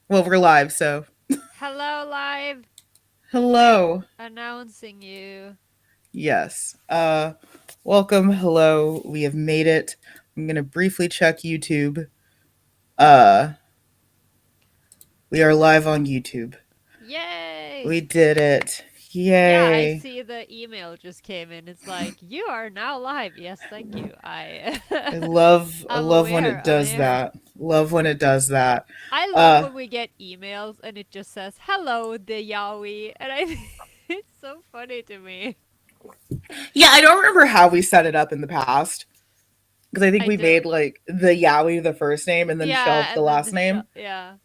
Well, we're live, so Hello, live. hello. Announcing you. Yes. Welcome. Hello. We have made it. I'm gonna briefly check YouTube. Uh, we are live on YouTube. Yay! We did it. Yeah, I Yay. see the email just came in. It's like, you are now live. Yes, thank you. I I love I I'm love when aware. it I'm does here. that. Love when it does that. I love Uh when we get emails and it just says, "Hello, the Yowie," and I it's so funny to me. yeah, I don't remember how we set it up in the past because I think I we don't. made like the Yowie the first name and then shelved Yeah, the and then last the show. name. Yeah.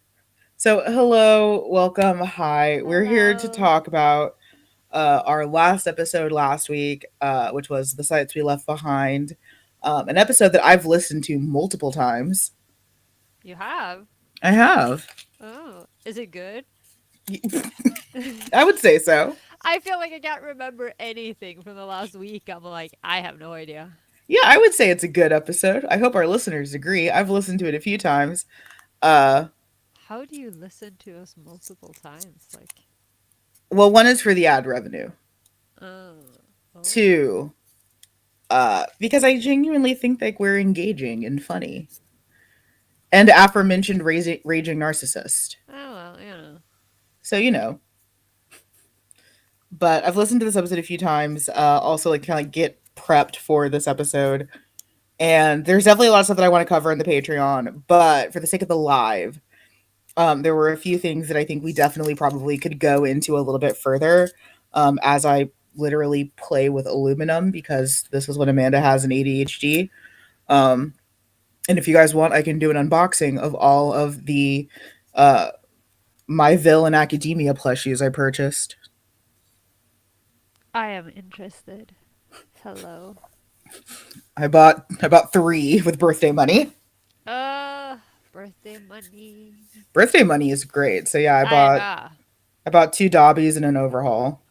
So, hello, welcome, hi. We're here to Hello. talk about our last episode last week, which was The Sites We Left Behind, an episode that I've listened to multiple times. You have. I have. Oh, is it good? I would say so. I feel like I can't remember anything from the last week. I'm like, I have no idea. Yeah, I would say it's a good episode. I hope our listeners agree. I've listened to it a few times. Uh, How do you listen to us multiple times? Like, well, one is for the ad revenue. oh, oh, Two, because I genuinely think like we're engaging and funny. And aforementioned raging narcissist. oh well, you know. So, but I've listened to this episode a few times. Also, like, kind of get prepped for this episode. And there's definitely a lot of stuff that I want to cover in the Patreon. But for the sake of the live, there were a few things that I think we definitely probably could go into a little bit further as I literally play with aluminum because this is when Amanda has an ADHD. Um, and if you guys want, I can do an unboxing of all of the uh, My Villain Academia plushies I purchased. I am interested. Hello. I bought three with birthday money. Uh, birthday money. Birthday money is great. So yeah, I I bought two Dobbies and an overhaul.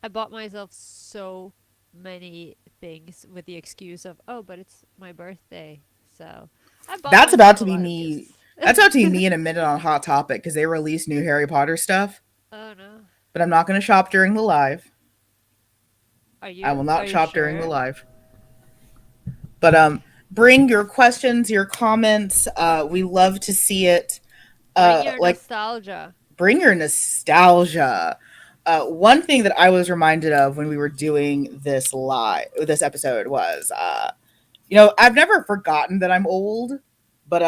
I bought myself so many things with the excuse of, oh, but it's my birthday. So I bought That's myself about a to be lot of me. gifts. That's about to be me in a minute on Hot Topic because they release new Harry Potter stuff. Oh no. But I'm not going to shop during the live. I will Are not you shop during the sure? live. But bring your questions, your comments. We love to see it. Bring your Like nostalgia. bring your nostalgia. One thing that I was reminded of when we were doing this episode was, I've never forgotten that I'm old, but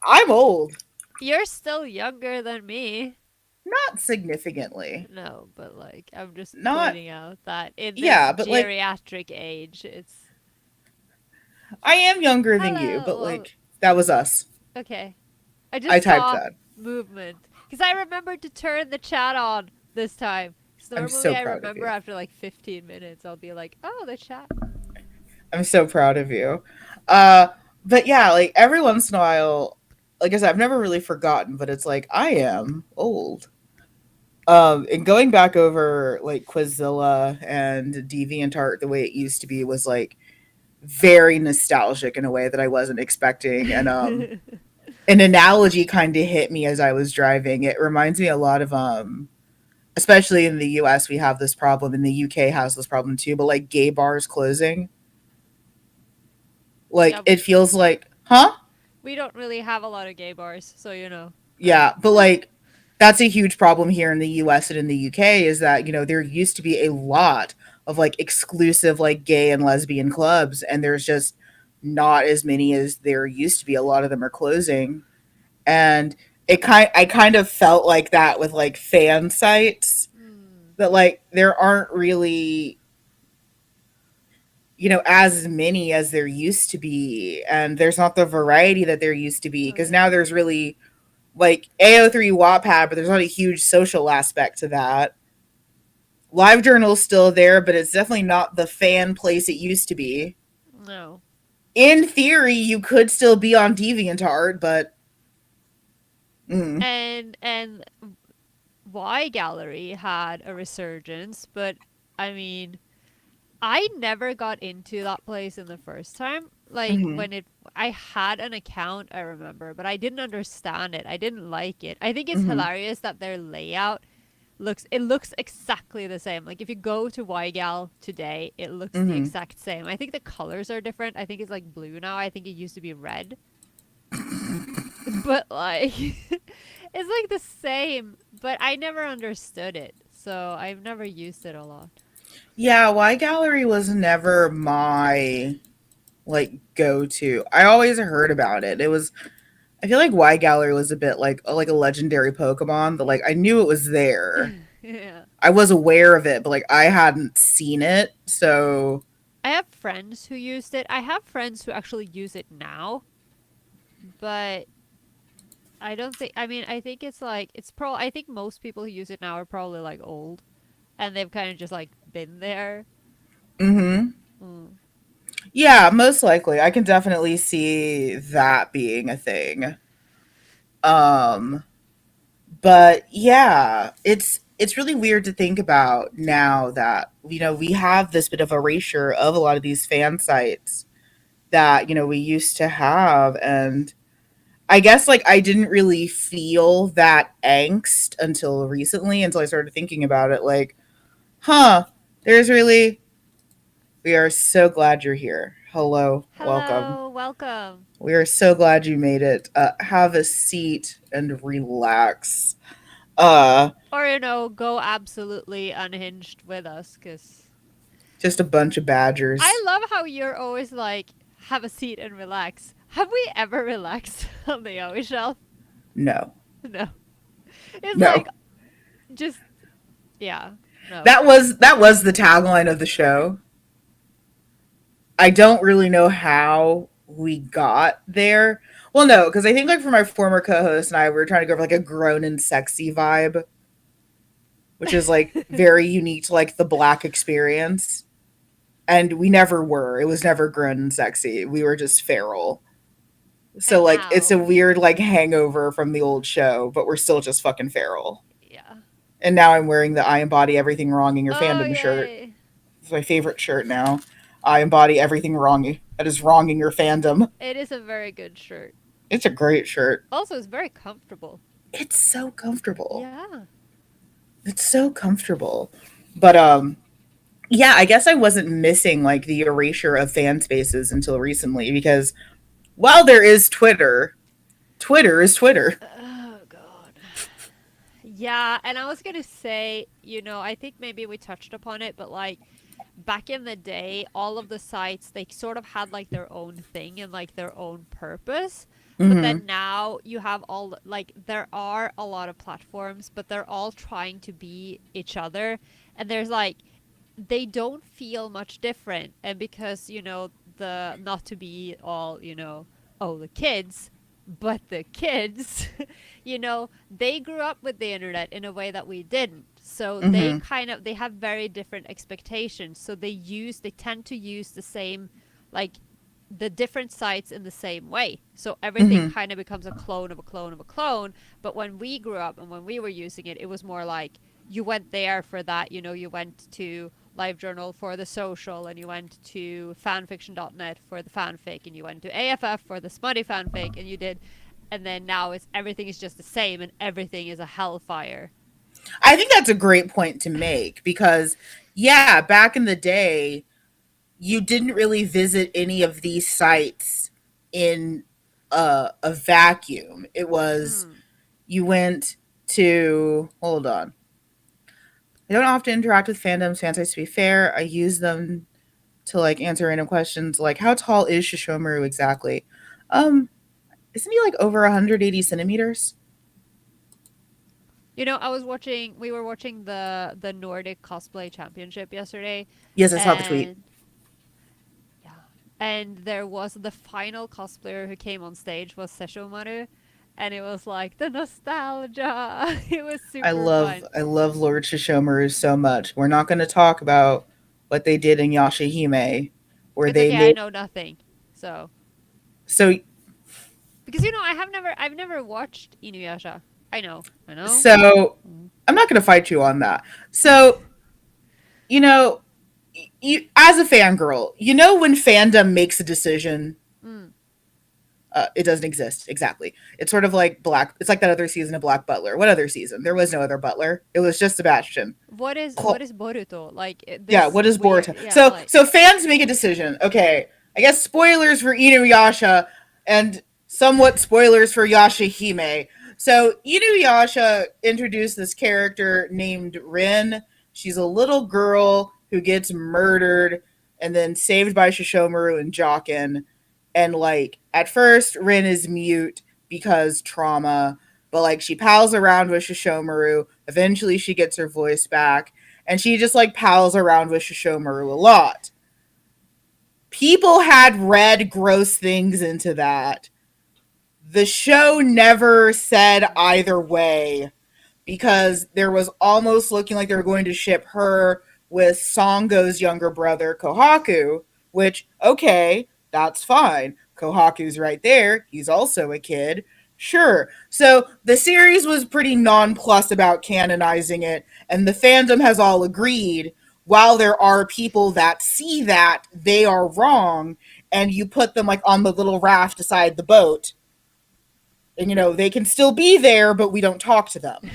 I'm old, You're still younger than me. not significantly. No, but like I'm just Not, pointing out that in this yeah, but like, geriatric age, it's I am younger than you, hello. but Well, like, that was us. okay. I I just typed saw that. movement because I remembered to turn the chat on this time. Because I'm normally so I proud of remember you. after like 15 minutes, I'll be like, oh, the chat. I'm so proud of you. Uh, but yeah, like every once in a while, like I said, I've never really forgotten, but it's like I am old. And going back over like Quizzilla and DeviantArt the way it used to be was like very nostalgic in a way that I wasn't expecting. And an analogy kind of hit me as I was driving. It reminds me a lot of especially in the US we have this problem, and the UK has this problem too, but like gay bars closing. Like Yeah, it feels like, huh? we don't really have a lot of gay bars, so you know. Yeah, but like that's a huge problem here in the US and in the UK is that, there used to be a lot of like exclusive like gay and lesbian clubs, and there's just not as many as there used to be. A lot of them are closing. And I kind of felt like that with like fan sites, Hmm. that like there aren't really, as many as there used to be, and there's not the variety that there used to be Oh because yeah. now there's really like AO3 Wattpad, but there's not a huge social aspect to that. LiveJournal's still there, but it's definitely not the fan place it used to be. No. In theory, you could still be on DeviantArt, but mm, And Y Gallery had a resurgence, but I mean, I never got into that place in the first time. Like mhm. when it I had an account, I remember, but I didn't understand it. I didn't like it. I think it's Hmm. hilarious that their layout looks exactly the same. Like if you go to YGAL today, it looks the Hmm. exact same. I think the colors are different. I think it's like blue now. I think it used to be red. But like it's like the same, but I never understood it. So I've never used it a lot. Yeah, Y Gallery was never my like go to. I always heard about it. It was I feel like Y Gallery was a bit like a legendary Pokemon that like I knew it was there. Yeah. I was aware of it, but like I hadn't seen it. So, I have friends who used it. I have friends who actually use it now, but I don't think. I mean, I think it's like it's pro. I think most people who use it now are probably like old, and they've kind of just like been there. mhm. Mm. Yeah, most likely. I can definitely see that being a thing. Um, but yeah, it's really weird to think about now that we have this bit of erasure of a lot of these fan sites that we used to have. And I guess like I didn't really feel that angst until recently, until I started thinking about it like, huh, there's really we are so glad you're here. Hello, welcome. Hello, welcome. We are so glad you made it. Have a seat and relax. Uh, Or go absolutely unhinged with us, cause just a bunch of I badgers. love how you're always like, have a seat and relax. Have we ever relaxed on the Yowie shelf? No, No. It's like no. just yeah. No. That was the tagline of the show. I don't really know how we got there. Well, no, because I think like for my former co-host and I, we were trying to go for like a grown and sexy vibe, which is like very unique to like the black experience. And we never were. It was never grown and sexy. We were just feral. So And like it's now, a weird like hangover from the old show, but we're still just fucking feral. yeah. And now I'm wearing the I embody everything wrong in your Oh fandom shirt. yay. It's my favorite shirt now. I embody everything wrong that is wrong in your fandom. It is a very good shirt. It's a great shirt. Also, it's very comfortable. It's so comfortable. Yeah. It's so comfortable. But yeah, I guess I wasn't missing like the erasure of fan spaces until recently because while there is Twitter, Twitter is Twitter. Oh god. Yeah, and I was gonna say, I think maybe we touched upon it, but like back in the day, all of the sites they sort of had like their own thing and like their own purpose. But Mhm. then now you have all like there are a lot of platforms, but they're all trying to be each other. And there's like they don't feel much different. And because, the not to be all, oh, the kids, but the kids, they grew up with the internet in a way that we didn't. So they Mhm. kind of they have very different expectations. So they tend to use the same like the different sites in the same way. So everything Mhm. kind of becomes a clone of a clone of a clone. But when we grew up and when we were using it, it was more like you went there for that. You went to LiveJournal for the social, and you went to fanfiction.net for the fanfic, and you went to AFF for the smutty fanfic, and you did. And then now everything is just the same, and everything is a hellfire. I think that's a great point to make because yeah, back in the day, you didn't really visit any of these sites in a vacuum. It was Mm. you went to hold on. I don't often interact with fandoms, fan sites to be fair. I use them to like answer random questions like how tall is Shishomaru exactly? Um, isn't he like over 180 centimeters? We were watching the Nordic cosplay championship yesterday, Yes, I saw the tweet. and yeah, and there was the final cosplayer who came on stage was Sesshomaru, and it was like the nostalgia. It was super fun. I love Lord Shishomaru so much. We're not going to talk about what they did in Yashahime, where It's they okay, I made know nothing. So, so because I've never watched Inuyasha. I know. so. Mm. I'm not going to fight you on that. So you know, you as a fangirl, when fandom makes a decision, Mm. It doesn't exist exactly. It's sort of like Black. It's like that other season of Black Butler. What other season? There was no other Butler. It was just Sebastian. What is Boruto? Like Yeah, this what is weird, Boruto? yeah, So like so fans make a decision. Okay, I guess spoilers for Inuyasha and somewhat spoilers for Yashahime. So Inuyasha introduced this character named Rin. She's a little girl who gets murdered and then saved by Shishomaru and Jockin. And like at first, Rin is mute because trauma, but like she pals around with Shishomaru. Eventually, she gets her voice back and she just like pals around with Shishomaru a lot. People had read gross things into that. The show never said either way because there was almost looking like they were going to ship her with Songo's younger brother, Kohaku, which, okay, that's fine. Kohaku's right there. He's also a kid. Sure. So the series was pretty nonplussed about canonizing it, and the fandom has all agreed. While there are people that see that, they are wrong, and you put them like on the little raft beside the boat, and they can still be there, but we don't talk to them.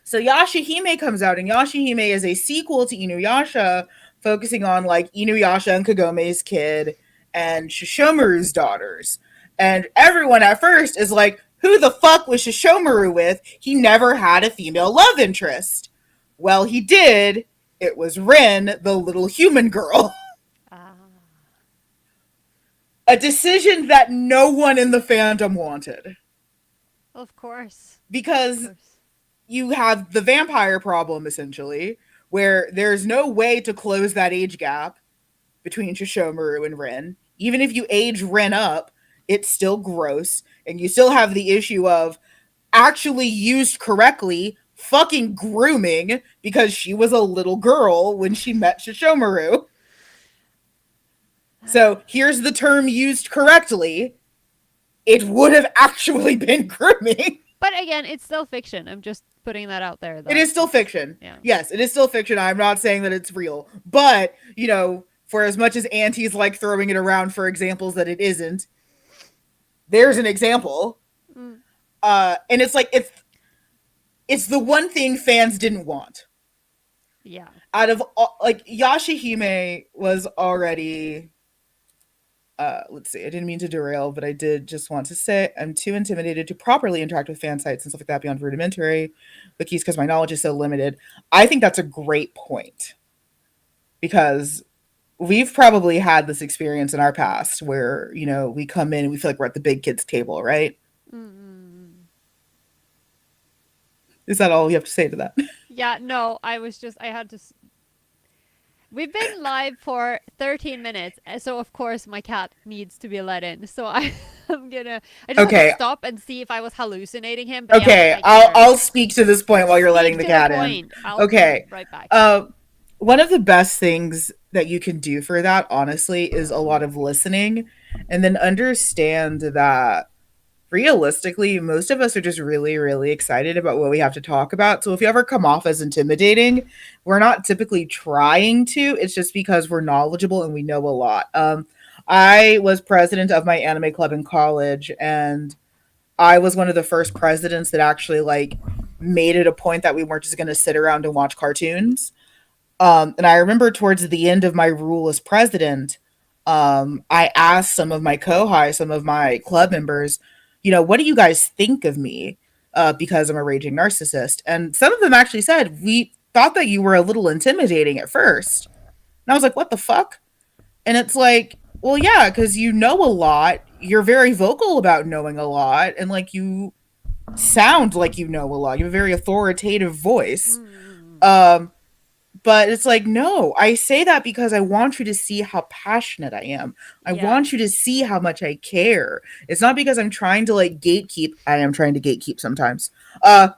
So Yashahime comes out, and Yashahime is a sequel to Inuyasha, focusing on like Inuyasha and Kagome's kid and Shishomaru's daughters. And everyone at first is like, who the fuck was Shishomaru with? He never had a female love interest. Well, he did. It was Rin, the little human girl. ah, A decision that no one in the fandom wanted. of course, of Because course. you have the vampire problem essentially, where there's no way to close that age gap between Shishomaru and Rin. Even if you age Rin up, it's still gross, and you still have the issue of actually used correctly fucking grooming because she was a little girl when she met Shishomaru. So here's the term used correctly. It would have actually been grooming. But again, it's still fiction. I'm just putting that out there It that is still it's, fiction. yeah. Yes, it is still fiction. I'm not saying that it's real. But, for as much as aunties like throwing it around for examples that it isn't, there's an example. Mm, And it's like it's the one thing fans didn't want. yeah. Out of all, like Yashahime was already let's see, I didn't mean to derail, but I did just want to say I'm too intimidated to properly interact with fan sites and stuff like that beyond rudimentary wikis because my knowledge is so limited. I think that's a great point because we've probably had this experience in our past where, we come in and we feel like we're at the big kids table, right? Mm-mm. Is that all you have to say to that? Yeah, no, I had to. We've been live for 13 minutes, so of course my cat needs to be let in. So I just had to Okay. stop and see if I was hallucinating him. But yeah, Okay, I can I'll hear him. I'll speak to this point while you're letting Speak the to the cat in. point. I'll be Okay. right back. Uh One of the best things that you can do for that, honestly, is a lot of listening and then understand that realistically, most of us are just really, really excited about what we have to talk about. So if you ever come off as intimidating, we're not typically trying to. It's just because we're knowledgeable and we know a lot. I was president of my anime club in college, and I was one of the first presidents that actually like made it a point that we weren't just going to sit around and watch cartoons. And I remember towards the end of my rule as president, I asked some of my co-high, some of my club members, what do you guys think of me? Because I'm a raging narcissist. And some of them actually said, we thought that you were a little intimidating at first. And I was like, what the fuck? And it's like, well, yeah, because you know a lot. You're very vocal about knowing a lot. And like you sound like you know a lot. You have a very authoritative voice. Mm, Um, but it's like, no, I say that because I want you to see how passionate I am. I yeah. want you to see how much I care. It's not because I'm trying to like gatekeep. I am trying to gatekeep sometimes. Uh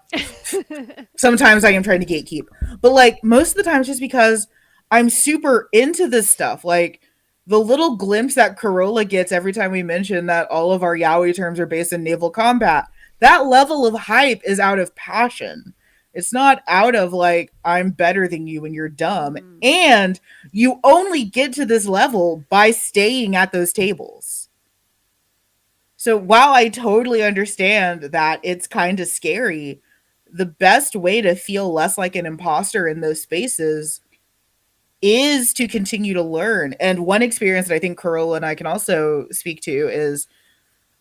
Sometimes I am trying to gatekeep. But like most of the time it's just because I'm super into this stuff. Like the little glimpse that Corolla gets every time we mention that all of our yaoi terms are based in naval combat. That level of hype is out of passion. It's not out of like I'm better than you and you're dumb. Mm, And you only get to this level by staying at those tables. So while I totally understand that it's kind of scary, the best way to feel less like an imposter in those spaces is to continue to learn. And one experience that I think Carola and I can also speak to is,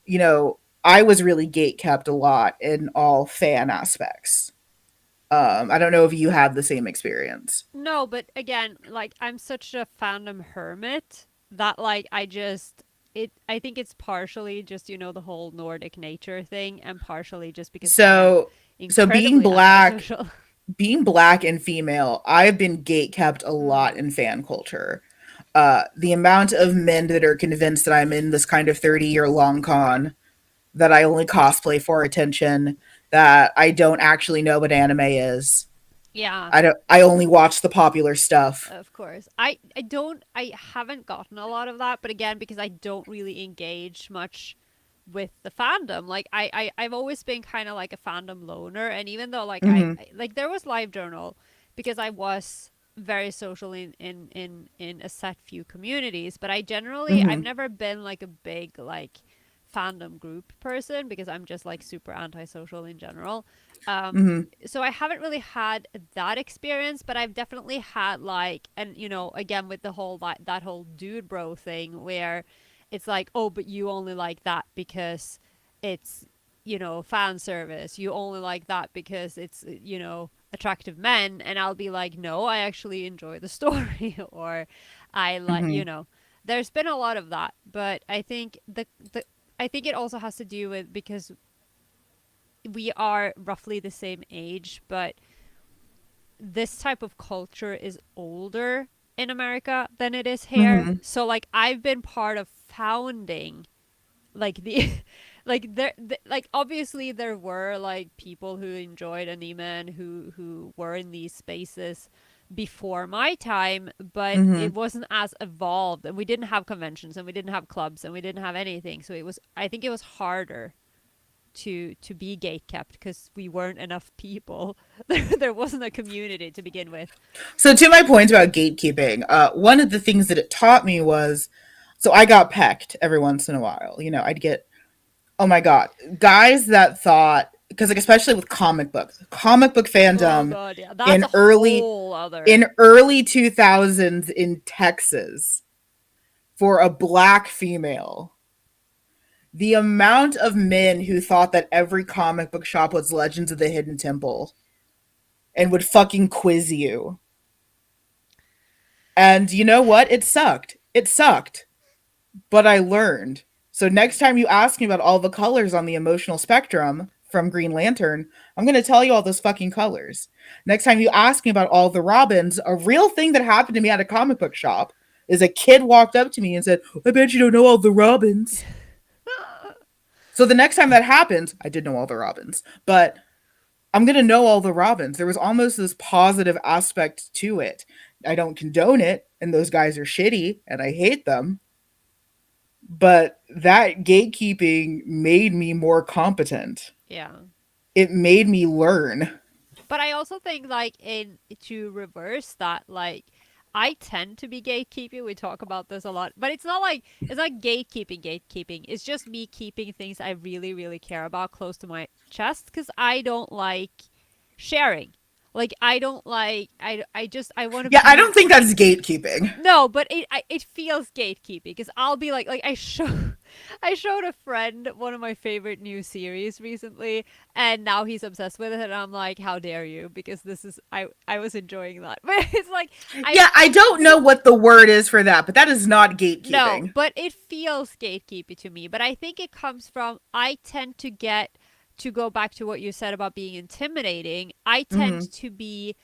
you know, I was really gate kept a lot in all fan aspects. I don't know if you had the same experience. No, but again, like I'm such a fandom hermit that like I think it's partially just, the whole Nordic nature thing and partially just because I am So so incredibly antisocial. being black and female, I've been gate kept a lot Mm. in fan culture. The amount of men that are convinced that I'm in this kind of 30-year long con, that I only cosplay for attention, that I don't actually know what anime is. Yeah. I only watch the popular stuff. Of course. I haven't gotten a lot of that, but again, because I don't really engage much with the fandom. Like I've always been kind of like a fandom loner, and even though like Mhm. like there was Live Journal because I was very social in a set few communities, but I've Mhm. never been like a big like fandom group person because I'm just like super antisocial in general. Um, Mhm. so I haven't really had that experience, but I've definitely had like, and again with the whole that whole dude bro thing where it's like, oh, but you only like that because it's fan service. You only like that because it's attractive men, and I'll be like, no, I actually enjoy the story, or I like Mhm. There's been a lot of that, but I think it also has to do with because we are roughly the same age, but this type of culture is older in America than it is here. Mhm. So like I've been part of founding like the like obviously there were like people who enjoyed anime and who were in these spaces before my time, but it Mhm. wasn't as evolved, and we didn't have conventions and we didn't have clubs and we didn't have anything, so I think it was harder to be gate kept because we weren't enough people. There wasn't a community to begin with. So to my point about gatekeeping, one of the things that it taught me was, so I got pecked every once in a while. You know, I'd get, oh my god, guys that thought, because like especially with comic book Oh fandom god, yeah, that's in a whole other. early 2000s in Texas for a black female, the amount of men who thought that every comic book shop was Legends of the Hidden Temple and would fucking quiz you. And you know what? It sucked. It sucked. But I learned. So next time you ask me about all the colors on the emotional spectrum from Green Lantern, I'm going to tell you all those fucking colors. Next time you ask me about all the Robins, a real thing that happened to me at a comic book shop is a kid walked up to me and said, I bet you don't know all the Robins. So the next time that happens, I did know all the Robins, but I'm going to know all the Robins. There was almost this positive aspect to it. I don't condone it, and those guys are shitty, and I hate them, but that gatekeeping made me more competent. Yeah. It made me learn. But I also think like in to reverse that, like I tend to be gatekeeping. We talk about this a lot, but it's not gatekeeping. It's just me keeping things I really really care about close to my chest because I don't like sharing. Like I don't like I just I want to Yeah, I be. don't think that's gatekeeping. No, but it feels gatekeeping because I'll be like I showed a friend one of my favorite new series recently, and now he's obsessed with it, and I'm like, how dare you? Because this is I was enjoying that, but it's like I Yeah, I don't know what the word is for that, but that is not no, gatekeeping. but it feels gatekeepy to me. But I think it comes from I tend to get to go back to what you said about being intimidating. I tend Mm-hmm. to be,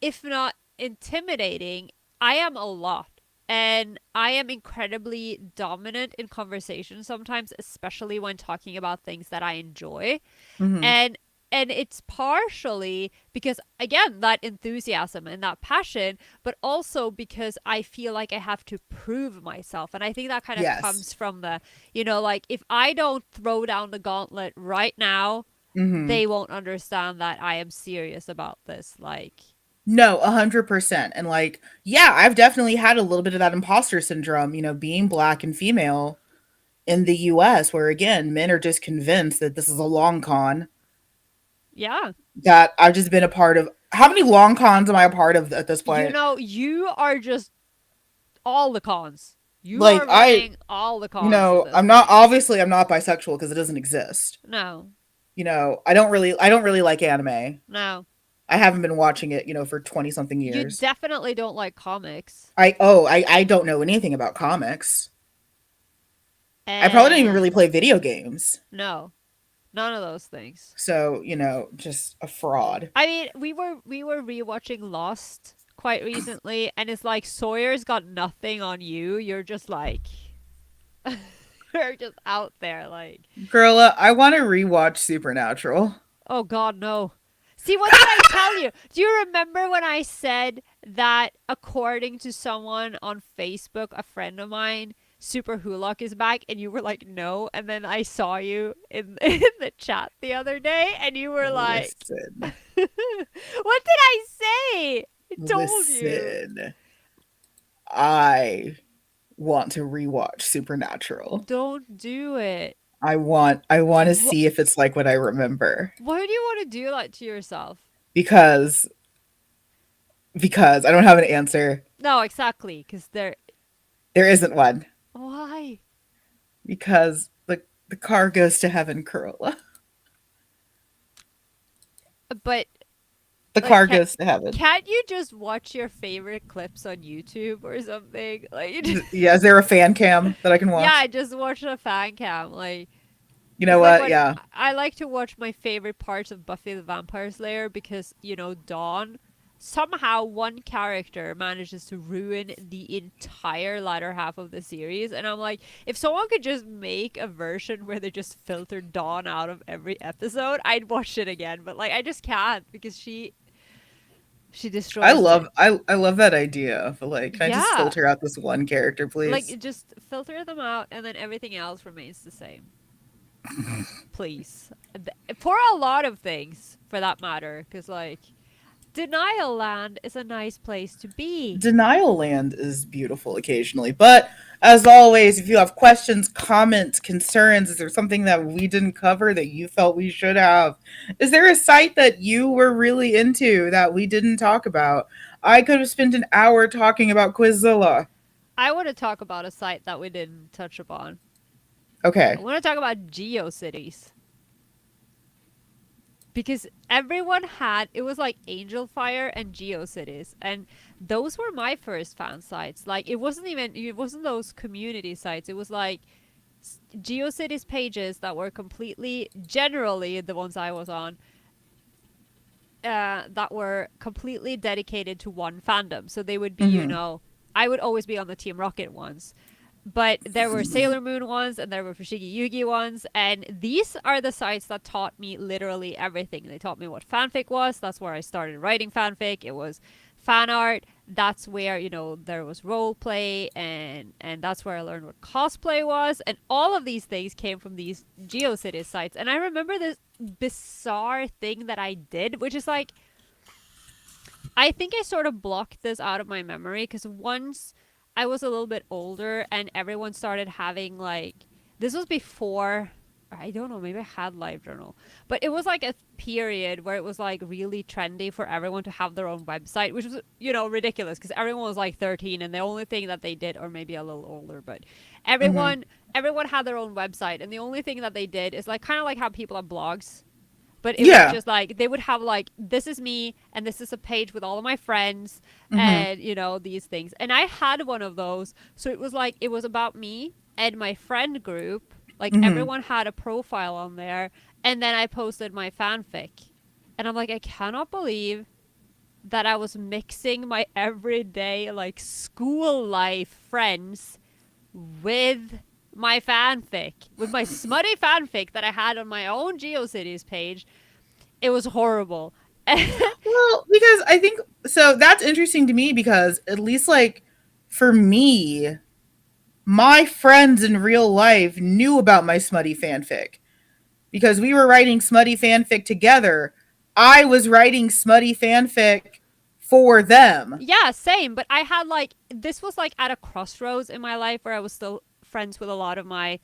if not intimidating, I am a lot. And I am incredibly dominant in conversation sometimes, especially when talking about things that I enjoy. Mm-hmm. And it's partially because again that enthusiasm and that passion, but also because I feel like I have to prove myself. And I think that kind of Yes. comes from the, like if I don't throw down the gauntlet right now, Mm-hmm. they won't understand that I am serious about this. Like, No, 100%. And like, yeah, I've definitely had a little bit of that imposter syndrome, being black and female. in the US, where again, men are just convinced that this is a long con Yeah. that I've just been a part of. How many long cons am I a part of at this You point? know, you are just all the cons. You Like are I, running all the cons at this I'm not point. obviously I'm not bisexual because it doesn't exist. No. I don't really like anime. No. I haven't been watching it, for 20 something You years. definitely don't like comics. I don't know anything about comics. I probably don't even And really play video games. no, none of those things. So, just a fraud. I mean, we were rewatching Lost quite recently, and it's like Sawyer's got nothing on you. You're just like you're just out there like, Girl, I want to rewatch Supernatural. oh God, no. See, what did I tell you? Do you remember when I said that according to someone on Facebook, a friend of mine, Super Hulock is back, and you were like, no, and then I saw you in the chat the other day, and you were like, Listen, what did I say? I told you. listen. I want to rewatch Supernatural. Don't do it. I want to Wh- see if it's like what I remember Why do you want to do that to yourself? because I don't have an answer. No, exactly, because they're. There isn't one Why? because the car goes to heaven, Corolla. But, The like, car goes to heaven. can't you just watch your favorite clips on YouTube or something? Like, you just, Yeah, is there a fan cam that I can yeah, watch? just watch a fan cam. Like, You it's know like what? when Yeah. I like to watch my favorite parts of Buffy the Vampire Slayer because, Dawn, somehow one character manages to ruin the entire latter half of the series. And I'm like, if someone could just make a version where they just filter Dawn out of every episode, I'd watch it again. But, like, I just can't because she destroys it. I love that idea. But like, can I just Yeah. filter out this one character, please? Like, just filter them out and then everything else remains the same. Please. For a lot of things, for that matter. Because, like, Denial Land is a nice place to be. Denial Land is beautiful occasionally, but as always, if you have questions, comments, concerns, is there something that we didn't cover that you felt we should have? Is there a site that you were really into that we didn't talk about? I could have spent an hour talking about Quizzilla. I want to talk about a site that we didn't touch upon. I Okay. want to talk about GeoCities. Because everyone had, it was like Angel Fire and GeoCities. And those were my first fan sites. Like, it wasn't those community sites. It was like GeoCities pages that were completely, generally the ones I was on, that were completely dedicated to one fandom. So they would be, Mm-hmm. I would always be on the Team Rocket ones. But there were Sailor Moon ones and there were Fushigi Yugi ones. And these are the sites that taught me literally everything. They taught me what fanfic was. That's where I started writing fanfic. It was fan art. That's where, there was role play and that's where I learned what cosplay was. And all of these things came from these GeoCities sites. And I remember this bizarre thing that I did, which is like, I think I sort of blocked this out of my memory because once I was a little bit older and everyone started having like, this was before, I don't know, maybe I had LiveJournal, but it was like a period where it was like really trendy for everyone to have their own website, which was, ridiculous because everyone was like 13 and the only thing that they did, or maybe a little older, but Mm-hmm. everyone had their own website and the only thing that they did is like kind of like how people have blogs, but it was Yeah. just like they would have like, this is me and this is a page with all of my friends Mm-hmm. and these things, and I had one of those, so it was like it was about me and my friend group, like Mm-hmm. everyone had a profile on there, and then I posted my fanfic, and I'm like, I cannot believe that I was mixing my everyday like school life friends with my fanfic, with my smutty fanfic that I had on my own GeoCities page. It was horrible. Well, because I think so that's interesting to me because at least like for me, my friends in real life knew about my smutty fanfic because we were writing smutty fanfic together. I was writing smutty fanfic for them. Yeah, same. But I had like, this was like at a crossroads in my life where I was still friends with a lot of my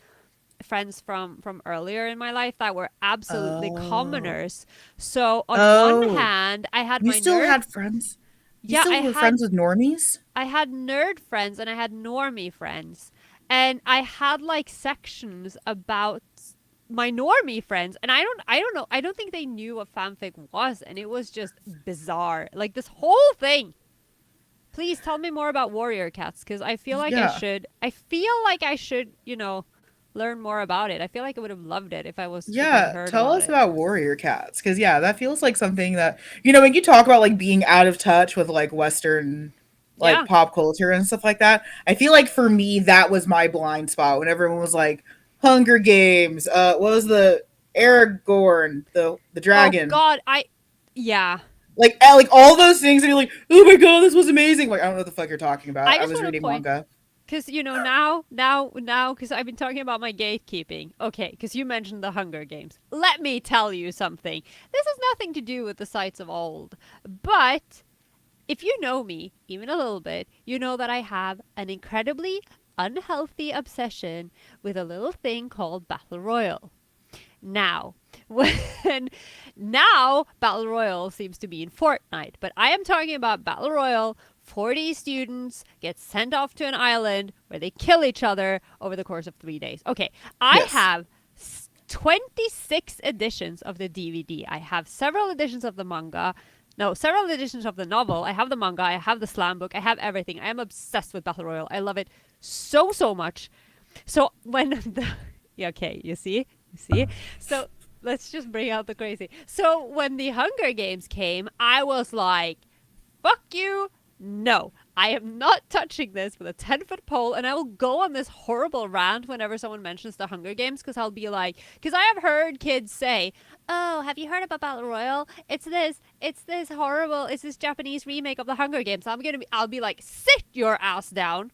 friends from earlier in my life that were absolutely Oh. commoners. So on one Oh. hand, I had You my still nerd. had friends? You Yeah, still were friends with normies? I had nerd friends and I had normie friends. And I had like sections about my normie friends, and I don't know, I don't think they knew what fanfic was, and it was just bizarre. Like this whole thing. Please tell me more about warrior cats, because Yeah. I feel like I should, learn more about it. I feel like I would have loved it if I'd Yeah, heard tell about us it. about warrior cats cuz yeah, that feels like something that when you talk about like being out of touch with like western like Yeah. pop culture and stuff like that. I feel like for me that was my blind spot when everyone was like Hunger Games, what was the Aragorn, the Oh dragon. god, yeah. Like all those things and you're like, "Oh my god, this was amazing." Like I don't know what the fuck you're talking about. I I just was want to reading point, manga. because now, because I've been talking about my gatekeeping. Okay, because you mentioned the Hunger Games. Let me tell you something. This has nothing to do with the sites of old, but if you know me even a little bit, you know that I have an incredibly unhealthy obsession with a little thing called Battle Royale. Now, when now Battle Royale seems to be in Fortnite, but I am talking about Battle Royale. 40 students get sent off to an island where they kill each other over the course of 3 days. Okay, I Yes. have 26 editions of the DVD. I have several editions of the manga. No, several editions of the novel. I have the manga. I have the slam book. I have everything. I am obsessed with Battle Royale. I love it so, so much. So when the. Yeah, okay, you see? You see? So let's just bring out the crazy. So when the Hunger Games came, I was like, fuck you. No, I am not touching this with a 10-foot pole, and I will go on this horrible rant whenever someone mentions the Hunger Games, because I'll be like, because I have heard kids say, oh, have you heard about Battle Royale? It's this horrible, it's this Japanese remake of the Hunger Games. I'll be like, sit your ass down.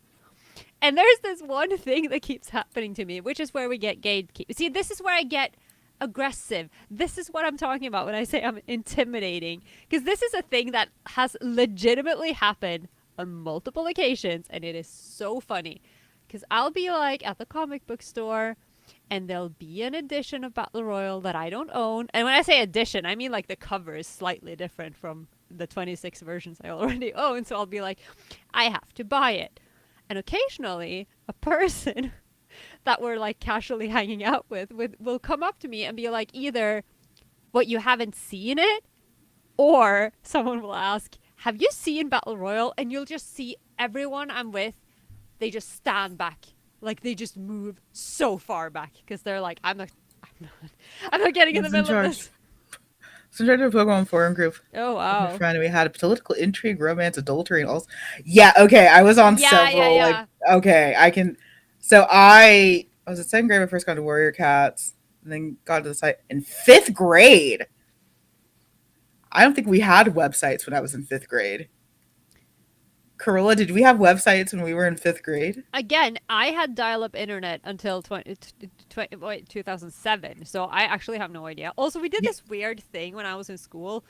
And there's this one thing that keeps happening to me, which is where we get gatekeep. See, this is where I get aggressive. This is what I'm talking about when I say I'm intimidating. Because this is a thing that has legitimately happened on multiple occasions, and it is so funny. Because I'll be like at the comic book store, and there'll be an edition of Battle Royale that I don't own. And when I say edition, I mean like the cover is slightly different from the 26 versions I already own. So I'll be like, I have to buy it. And occasionally, a person that we're like casually hanging out with will come up to me and be like, either what, you haven't seen it, or someone will ask, have you seen Battle Royale? And you'll just see everyone I'm with, they just stand back, like they just move so far back because they're like, not I'm not getting in the Who's in middle of charge? this. So in charge of a Pokemon forum group. Oh With my wow. friend, we had a political intrigue, romance, adultery, and all. Yeah, okay. I was on Yeah, yeah, several. yeah. Okay, I can. So I was in second grade when I first got to Warrior Cats, and then got to the site in fifth grade. I don't think we had websites when I was in fifth grade. Corilla, did we have websites when we were in fifth grade? Again, I had dial-up internet until 2007, so I actually have no idea. Also, we did Yeah. this weird thing when I was in school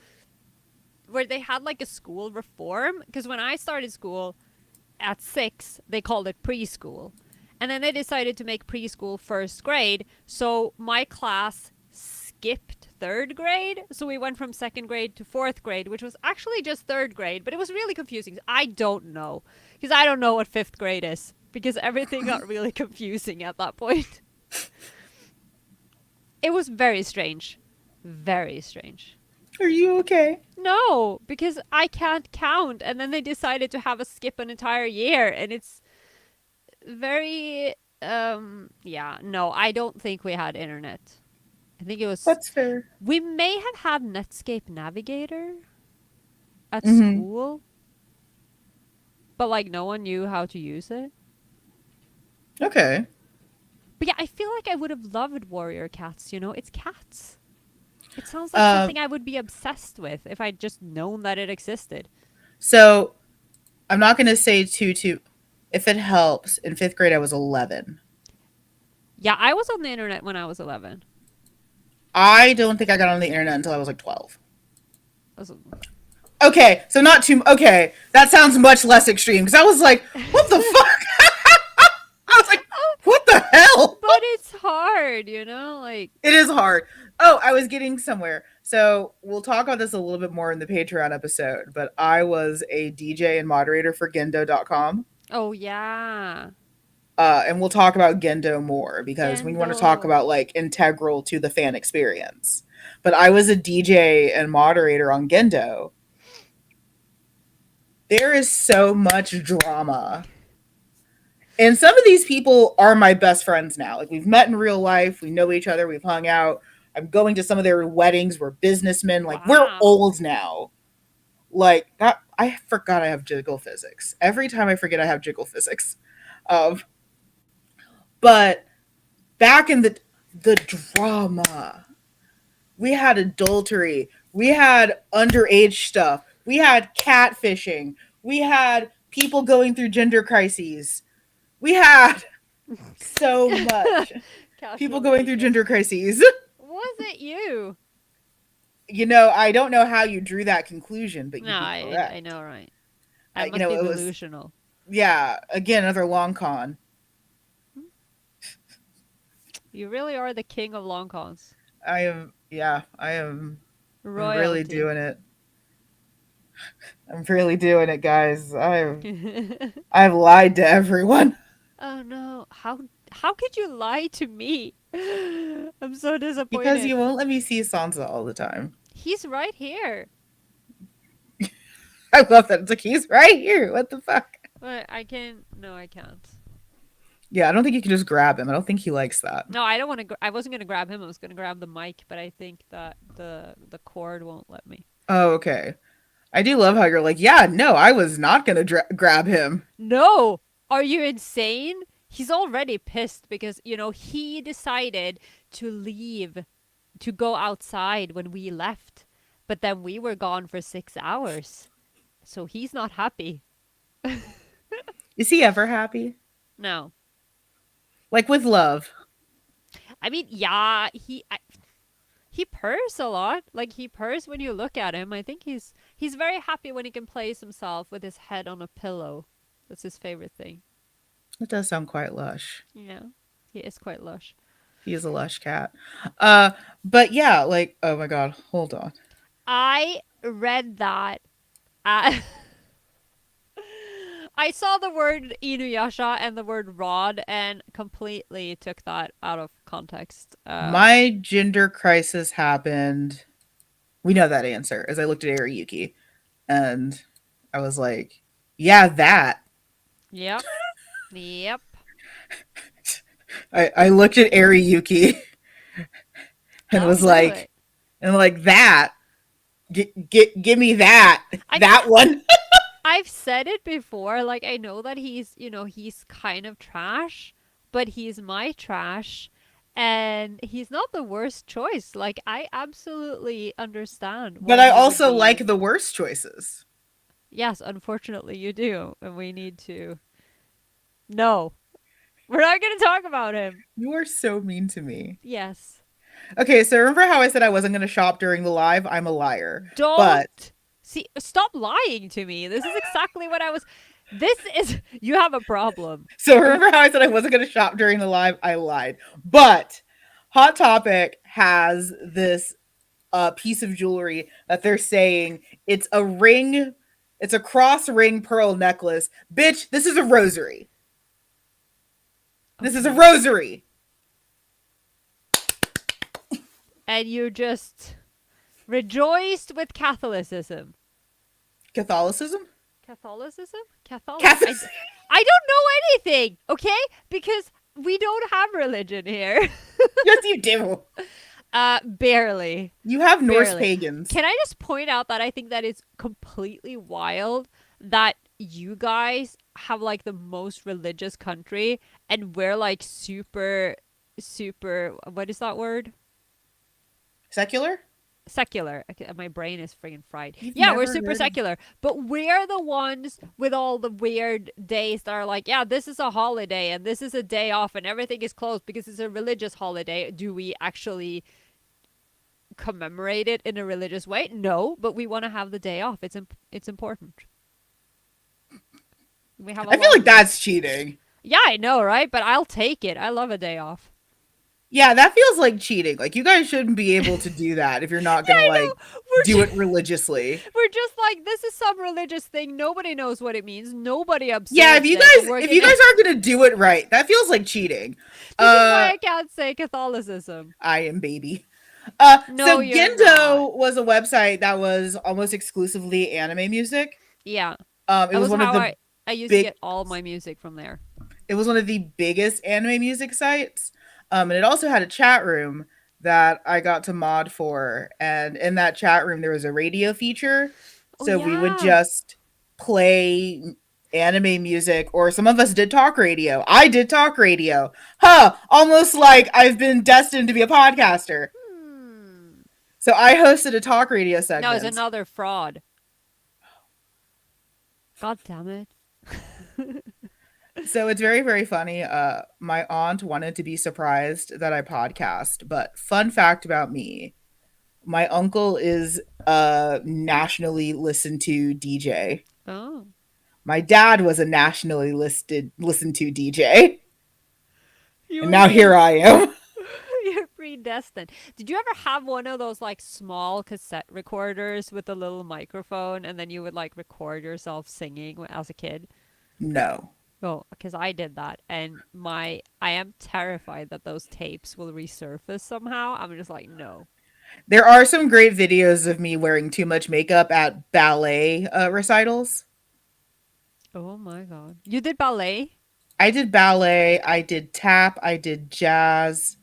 where they had like a school reform, because when I started school at 6, they called it preschool. And then they decided to make preschool first grade, so my class skipped third grade. So we went from second grade to fourth grade, which was actually just third grade, but it was really confusing. I don't know, because I don't know what fifth grade is, because everything got really confusing at that point. It was very strange. Very strange. Are you okay? No, because I can't count. And then they decided to have us skip an entire year. And it's very, yeah, no, I don't think we had internet. I think it was, That's fair. we may have had Netscape Navigator at Mm-hmm. school, but like no one knew how to use it. Okay. But yeah, I feel like I would have loved Warrior Cats, it's cats. It sounds like Um. something I would be obsessed with if I'd just known that it existed. So I'm not gonna say two. If it helps, in fifth grade I was 11. Yeah, I was on the internet when I was 11. I don't think I got on the internet until I was like 12. Was, Okay, so not too. Okay, that sounds much less extreme because I was like, what the fuck? I was like, what the hell? but it's hard, you know? Like, It is hard. Oh, I was getting somewhere. So we'll talk about this a little bit more in the Patreon episode, but I was a DJ and moderator for Gendo.com. oh yeah. And we'll talk about Gendo more because we want to talk Gendo. about like integral to the fan experience. But I was a DJ and moderator on Gendo. There is so much drama. And some of these people are my best friends now. Like we've met in real life, we know each other, we've hung out. I'm going to some of their weddings. We're businessmen. Like we're Wow. old now. Like that, I forgot I have jiggle physics. Every time I forget I have jiggle physics. Um, but back in the drama, we had adultery, we had underage stuff, we had catfishing, we had people going through gender crises, we had so much people going through Capitalization. gender crises. Was it you? I don't know how you drew that conclusion, but No, you'd be I correct. know, right? I You must know, be it was, delusional. yeah, again, another long con. You really are the king of long cons. I am, I'm really Royalty. doing it. I'm really doing it, guys. I've lied to everyone Oh no. How could you lie to me? I'm so because disappointed. you won't let me see Sansa all the time. He's right here. I love that. It's like he's right here. What the fuck? But I can no, I can't. Yeah, I don't think you can just grab him. I don't think he likes that. No, I don't want to I wasn't going to grab him. I was going to grab the mic, but I think that the cord won't let me. Oh, okay. I do love how you're like, yeah, no, I was not gonna grab him. No! Are you insane? He's already pissed because, he decided to leave, to go outside when we left. But then we were gone for 6 hours. So he's not happy. Is he ever happy? No. Like with love? I mean, yeah, he purrs a lot. Like he purrs when you look at him. I think he's very happy when he can place himself with his head on a pillow. That's his favorite thing. It does sound quite lush. Yeah. He is quite lush. He is a lush cat. Uh, but yeah, like, oh my god, hold on. I read that at I saw the word Inuyasha and the word rod and completely took that out of context. My gender crisis happened. We know that answer. As I looked at Ariyuki, and I was like, "Yeah, that." Yep. Yep. I looked at Ariyuki and That'll was do like, it. that. Give me that. I mean, That one. I've said it before. Like, I know that he's kind of trash, but he's my trash. And he's not the worst choice. Like, I absolutely understand But why I he would also be. like the worst choices. Yes, unfortunately, you do. And we need to. No, we're not going to talk about him. You are so mean to me. Yes. Okay, so remember how I said I wasn't going to shop during the live? I'm a liar. But Don't. See, stop lying to me. This is exactly what I was. This is. You have a problem. so Okay? remember how I said I wasn't going to shop during the live? I lied. But Hot Topic has this piece of jewelry that they're saying it's a ring, it's a cross ring pearl necklace. Bitch, this is a rosary. This is a Okay. rosary. And you just rejoiced with Catholicism. Catholicism? Catholicism? Catholic. Catholic. I don't know anything, okay? Because we don't have religion here. Yes, you do. Barely. You have Norse Barely. pagans. Can I just point out that I think that it's completely wild that you guys have like the most religious country and we're like super, what is that word? Secular? Secular. Okay, my brain is friggin' fried. You've Yeah, we're never super heard of. secular, but we're the ones with all the weird days that are like, yeah, this is a holiday and this is a day off and everything is closed because it's a religious holiday. Do we actually commemorate it in a religious way? No, but we want to have the day off. It's important. We have a I feel lot like of. that's cheating. Yeah, I know, right? But I'll take it. I love a day off. Yeah, that feels like cheating. Like you guys shouldn't be able to do that if you're not gonna I like know. We're do it just, religiously. we're just like, this is some religious thing. Nobody knows what it means. Nobody Yeah, absorbs it. And we're if you gonna. guys aren't gonna do it right, that feels like cheating. This is why Uh I can't say Catholicism. I am baby. No, So you're not. Gendo was a website that was almost exclusively anime music. Yeah. It That was was one of how the I used to big get all my music from there. it was one of the biggest anime music sites. And it also had a chat room that I got to mod for. And in that chat room, there was a radio feature. Oh, So we would yeah. just play anime music, or some of us did talk radio. I did talk radio. Huh, almost like I've been destined to be a podcaster. Hmm. So I hosted a talk radio No, it's segment. another fraud. God damn it. So it's very, very funny. My aunt wanted to be surprised that I podcast, but fun fact about me, my uncle is a nationally listened to DJ. Oh. My dad was a nationally listed listened to DJ, You and were now here just. I am. You're predestined. Did you ever have one of those like small cassette recorders with a little microphone and then you would like record yourself singing as a kid? No. Oh, because I did that, and I am terrified that those tapes will resurface somehow. I'm just like, no. There are some great videos of me wearing too much makeup at ballet recitals. Oh my god. You did ballet? I did ballet, I did tap, I did jazz.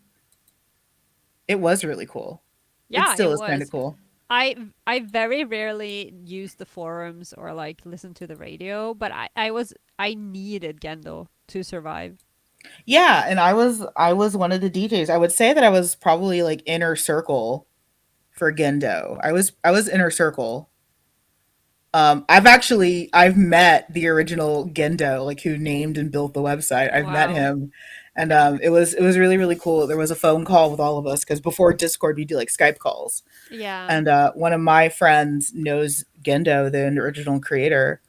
It was really cool. It Yeah, still it is kind of was. cool. I very rarely use the forums or like listen to the radio, but I needed Gendo to survive. Yeah, and I was one of the DJs. I would say that I was probably like inner circle for Gendo. I was inner circle. I've met the original Gendo, like who named and built the website. I've met Wow. him, and it was really, really cool. There was a phone call with all of us because before Discord we do like Skype calls, Yeah. and one of my friends knows Gendo, the original creator,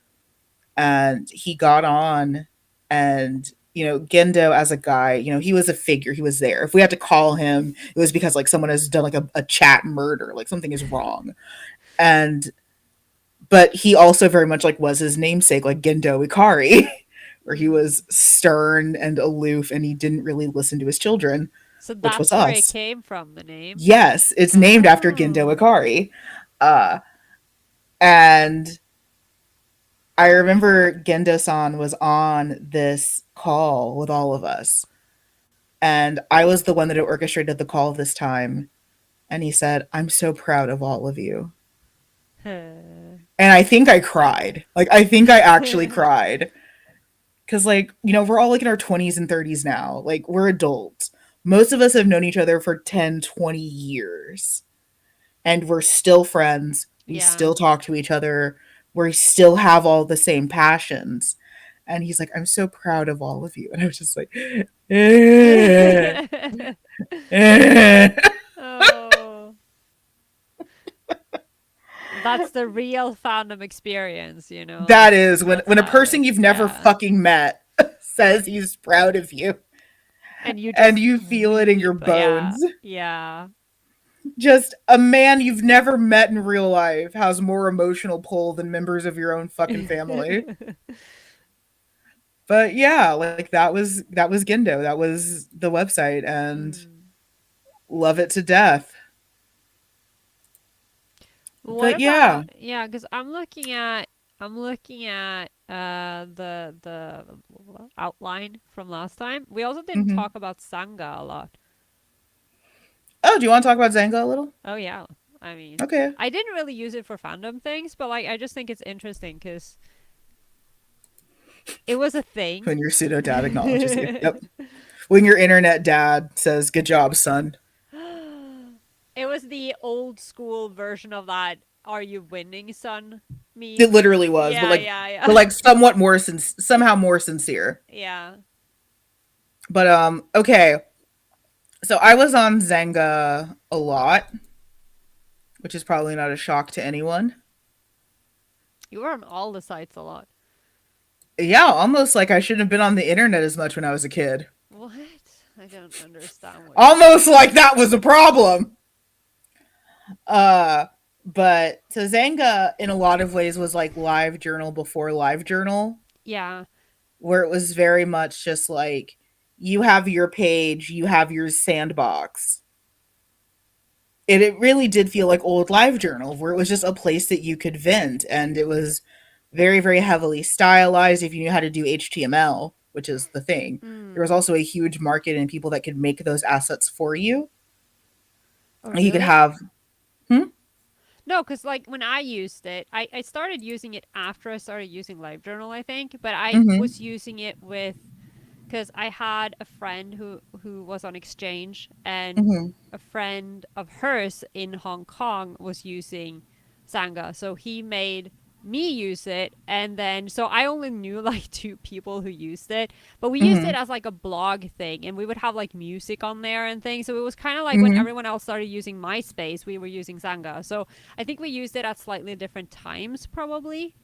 and he got on, and Gendo as a guy, he was a figure. He was there. If we had to call him, it was because like someone has done like a chat murder, like something is wrong. And but he also very much like was his namesake, like Gendo Ikari, where he Mm. was stern and aloof and he didn't really listen to his children, So which was that's where it us. came from, the name. Yes, it's named after Gendo Oh. Ikari. Uh, and I remember Gendo-san was on this call with all of us, and I was the one that had orchestrated the call this time. And he said, "I'm so proud of all of you." And I think I cried. Like I think I actually cried because we're all like in our 20s and 30s now. Like we're adults. Most of us have known each other for 10, 20 years, and we're still friends. We Yeah. still talk to each other. We still have all the same passions. And he's like, "I'm so proud of all of you." And I was just like, eh, eh. Oh. That's the real fandom experience, you know. That is when That's a how it person is. you've never Yeah. fucking met says he's proud of you, And you and just you feel it in your weep. Yeah. bones. Yeah. Just a man you've never met in real life has more emotional pull than members of your own fucking family. But yeah, like that was Gendo. That was the website, and Mm. love it to death. What But yeah. about, yeah, because I'm looking at the outline from last time. We also didn't Hmm. talk about Sangha a lot. Oh, do you want to talk about Zanga a little? Oh yeah. I mean, Okay. I didn't really use it for fandom things, but like I just think it's interesting because it was a thing. When your pseudo dad acknowledges you. It Yep. When your internet dad says, "Good job, son." was the old school version of that "Are you winning, son?" It meme. literally was, but Yeah, like, yeah, but yeah. like somewhat more somehow more sincere. Yeah. But okay. So I was on Zanga a lot, which is probably not a shock to anyone. You were on all the sites a lot. Yeah, almost like I shouldn't have been on the internet as much when I was a kid. What? I don't understand what you're Almost saying. like that was a problem. Uh, but Tazanga, in a lot of ways, was like Live Journal before Live Journal, Yeah. where it was very much just like you have your page, you have your sandbox. It really did feel like old Live Journal, where it was just a place that you could vent, and it was very, very heavily stylized if you knew how to do HTML, which is the thing. There was Mm. also a huge market in people that could make those assets for you. Oh, You could really? have, hmm? No, because like when I used it, I started using it after I started using LiveJournal, I think, but I Mm-hmm. was using it with because I had a friend who was on exchange, and Mm-hmm. a friend of hers in Hong Kong was using Sangha, so he made me use it, and then so I only knew like two people who used it, but we used it Mm-hmm. as like a blog thing, and we would have like music on there and things. So it was kind of like when Mm-hmm. everyone else started using MySpace, we were using Sangha. So I think we used it at slightly different times, probably.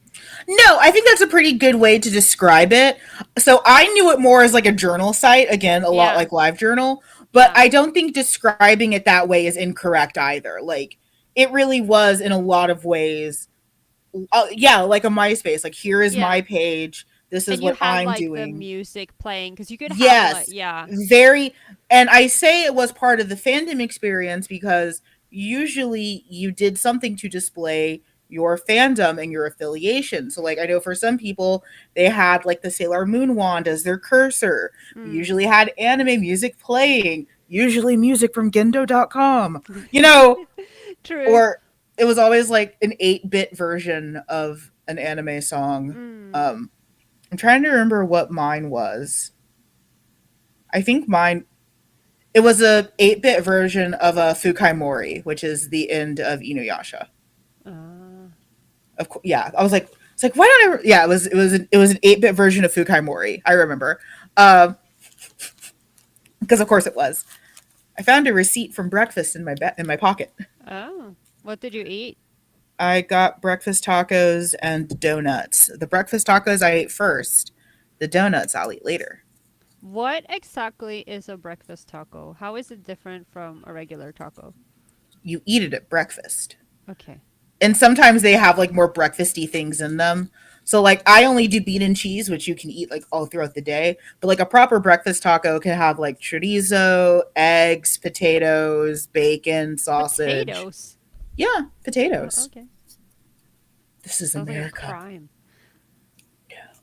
No, I think that's a pretty good way to describe it. So I knew it more as like a journal site, again, a lot Yeah, like Live Journal, but yeah, I don't think describing it that way is incorrect either. Like it really was in a lot of ways, yeah, like a MySpace. Like here is yeah. my page. This And is you what had I'm like the doing. music playing because you could have like Yes, yeah. very. And I say it was part of the fandom experience because usually you did something to display your fandom and your affiliation. So, like, I know for some people, they had like the Sailor Moon wand as their cursor. We Mm. usually had anime music playing, usually music from Gendo.com, you know, True. or it was always like an 8-bit version of an anime song. Mm. Um, I'm trying to remember what mine was. I think mine it was a 8-bit version of a Fukai Mori, which is the end of Inuyasha. Uh, Of course, yeah. I was like, it's like why don't I? Yeah, it was an 8-bit version of Fukai Mori. I remember, because of course it was. I found a receipt from breakfast in my pocket. oh. What did you eat? I got breakfast tacos and donuts. The breakfast tacos I ate first. The donuts I'll eat later. What exactly is a breakfast taco? How is it different from a regular taco? You eat it at breakfast. Okay. And sometimes they have like more breakfasty things in them. So like I only do bean and cheese, which you can eat like all throughout the day. But like a proper breakfast taco can have like chorizo, eggs, potatoes, bacon, sausage. Potatoes. Yeah, potatoes. Okay. This is Sounds like a America. crime. Yeah,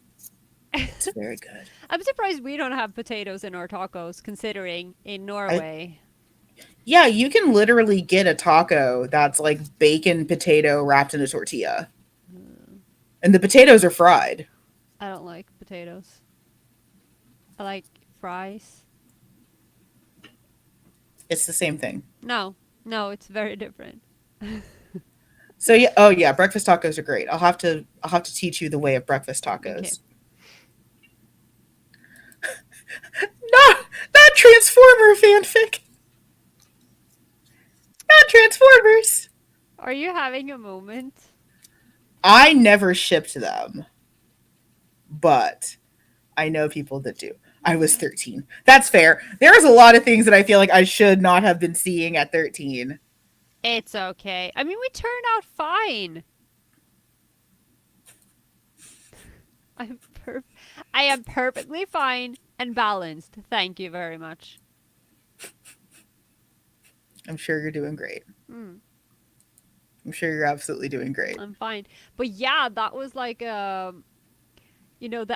it's very good. I'm surprised we don't have potatoes in our tacos, considering in I Norway. Yeah, you can literally get a taco that's like bacon potato wrapped in a tortilla. Hmm. And the potatoes are fried. I don't like potatoes. I like fries. It's the same thing. No, no, it's very different. So yeah, oh yeah, breakfast tacos are great. I'll have to teach you the way of breakfast Okay. tacos. Not not Transformer fanfic. Not Transformers. Are you having a moment? I never shipped them, but I know people that do. I was 13. That's fair. There's a lot of things that I feel like I should not have been seeing at 13. It's okay. I mean, we turned out fine. I'm per- I am perfectly fine and balanced. Thank you very much. I'm sure you're doing great. Mm, I'm sure you're absolutely doing great. I'm fine. But yeah, that was like the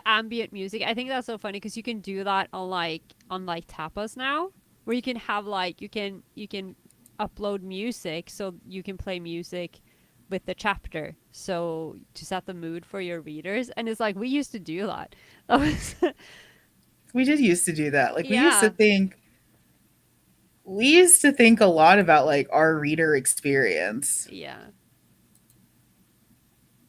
ambient music. I think that's so funny because you can do that on like tapas now, where you can have like you can upload music so you can play music with the chapter, so to set the mood for your readers. And it's like we used to do that. That was We did used to do that. Like yeah, we used to think a lot about like our reader experience. yeah.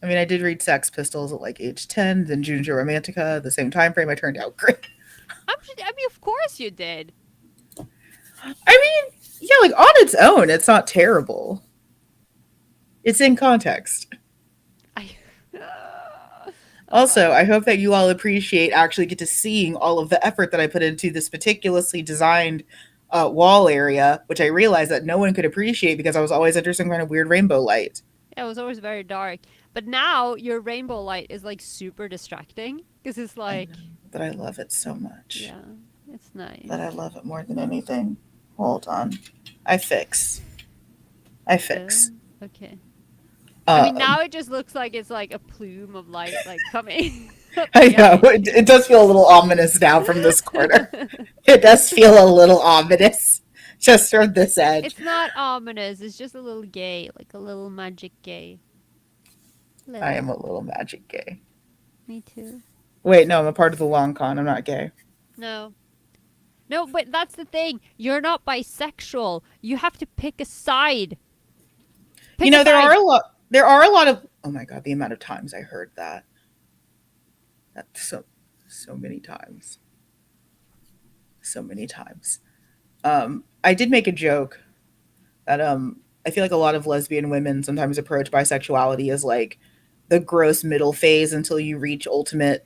I mean, I did read Sex Pistols at like age 10, then Junior Romantica, the same time frame. I turned out great. I mean, of course you did. I mean, yeah, like on its own, it's not terrible. It's in context. I Also, I Uh-huh. hope that you all appreciate actually get to seeing all of the effort that I put into this meticulously designed wall area, which I realized that no one could appreciate because I was always under some kind of weird rainbow light. Yeah, it was always very dark. But now your rainbow light is like super distracting because it's I know, like, but I love it so much. yeah, it's That I nice. love it more than anything. Hold on. I fix. I Uh, fix. okay. I mean, Um, now it just looks like it's like a plume of light like coming up I know behind you. it does feel a little ominous now from this corner. It does feel a little ominous just from this edge. It's not ominous. It's just a little gay, like a little magic gay. I Little. am a little magic gay. Me too. Wait, no, I'm a part of the long con. I'm not gay. No. No, but that's the thing. You're not bisexual. You have to pick a side. You Pick a know, there are side. a lot. There are a lot of. Oh my god, the amount of times I heard that. That's so many times. So many times. I did make a joke that I feel like a lot of lesbian women sometimes approach bisexuality as like the gross middle phase until you reach ultimate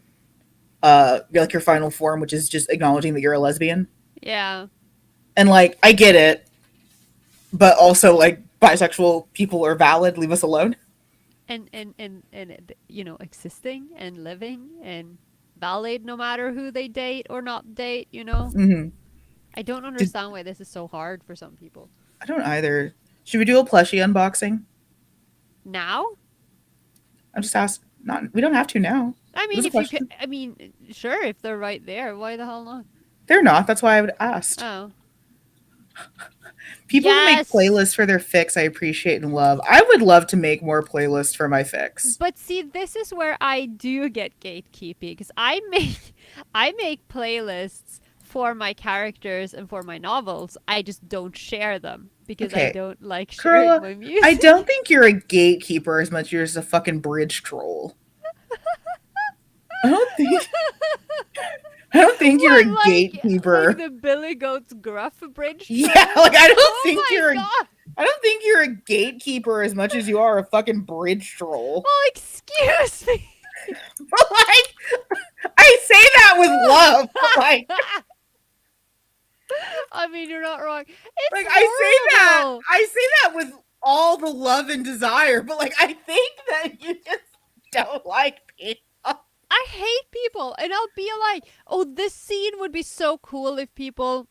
like your final form, which is just acknowledging that you're a lesbian. Yeah. And like I get it, but also like bisexual people are valid, leave us alone. Existing and living and valid no matter who they date or not date. Mhm. I don't Did, understand why this is so hard for some people. I don't either. Should we do a plushie unboxing? Now? I'm just asking. Not. We don't have to now. I It was mean, a if you could, question. I mean, sure, if they're right there, why the hell not? They're not. That's why I would asked. Oh. People who make Yes. playlists for their fix, I appreciate and love. I would love to make more playlists for my fix. But see, this is where I do get gatekeepy because I make playlists for my characters and for my novels. I just don't share them because I Okay, don't like sharing Carla, my I don't music. think you're a gatekeeper as much as a fucking bridge troll. I don't think. I don't think you're a What, like gatekeeper. the Billy Goat's gruff bridge Yeah, troll? like I don't Oh think my you're a. god! I don't think you're a gatekeeper as much as you are a fucking bridge troll. Well, excuse me. Like I say that with love, but I mean, you're not wrong. It's like horrible. I say that with all the love and desire, but like I think that you just don't like people. I hate people, and I'll be like, "Oh, this scene would be so cool if people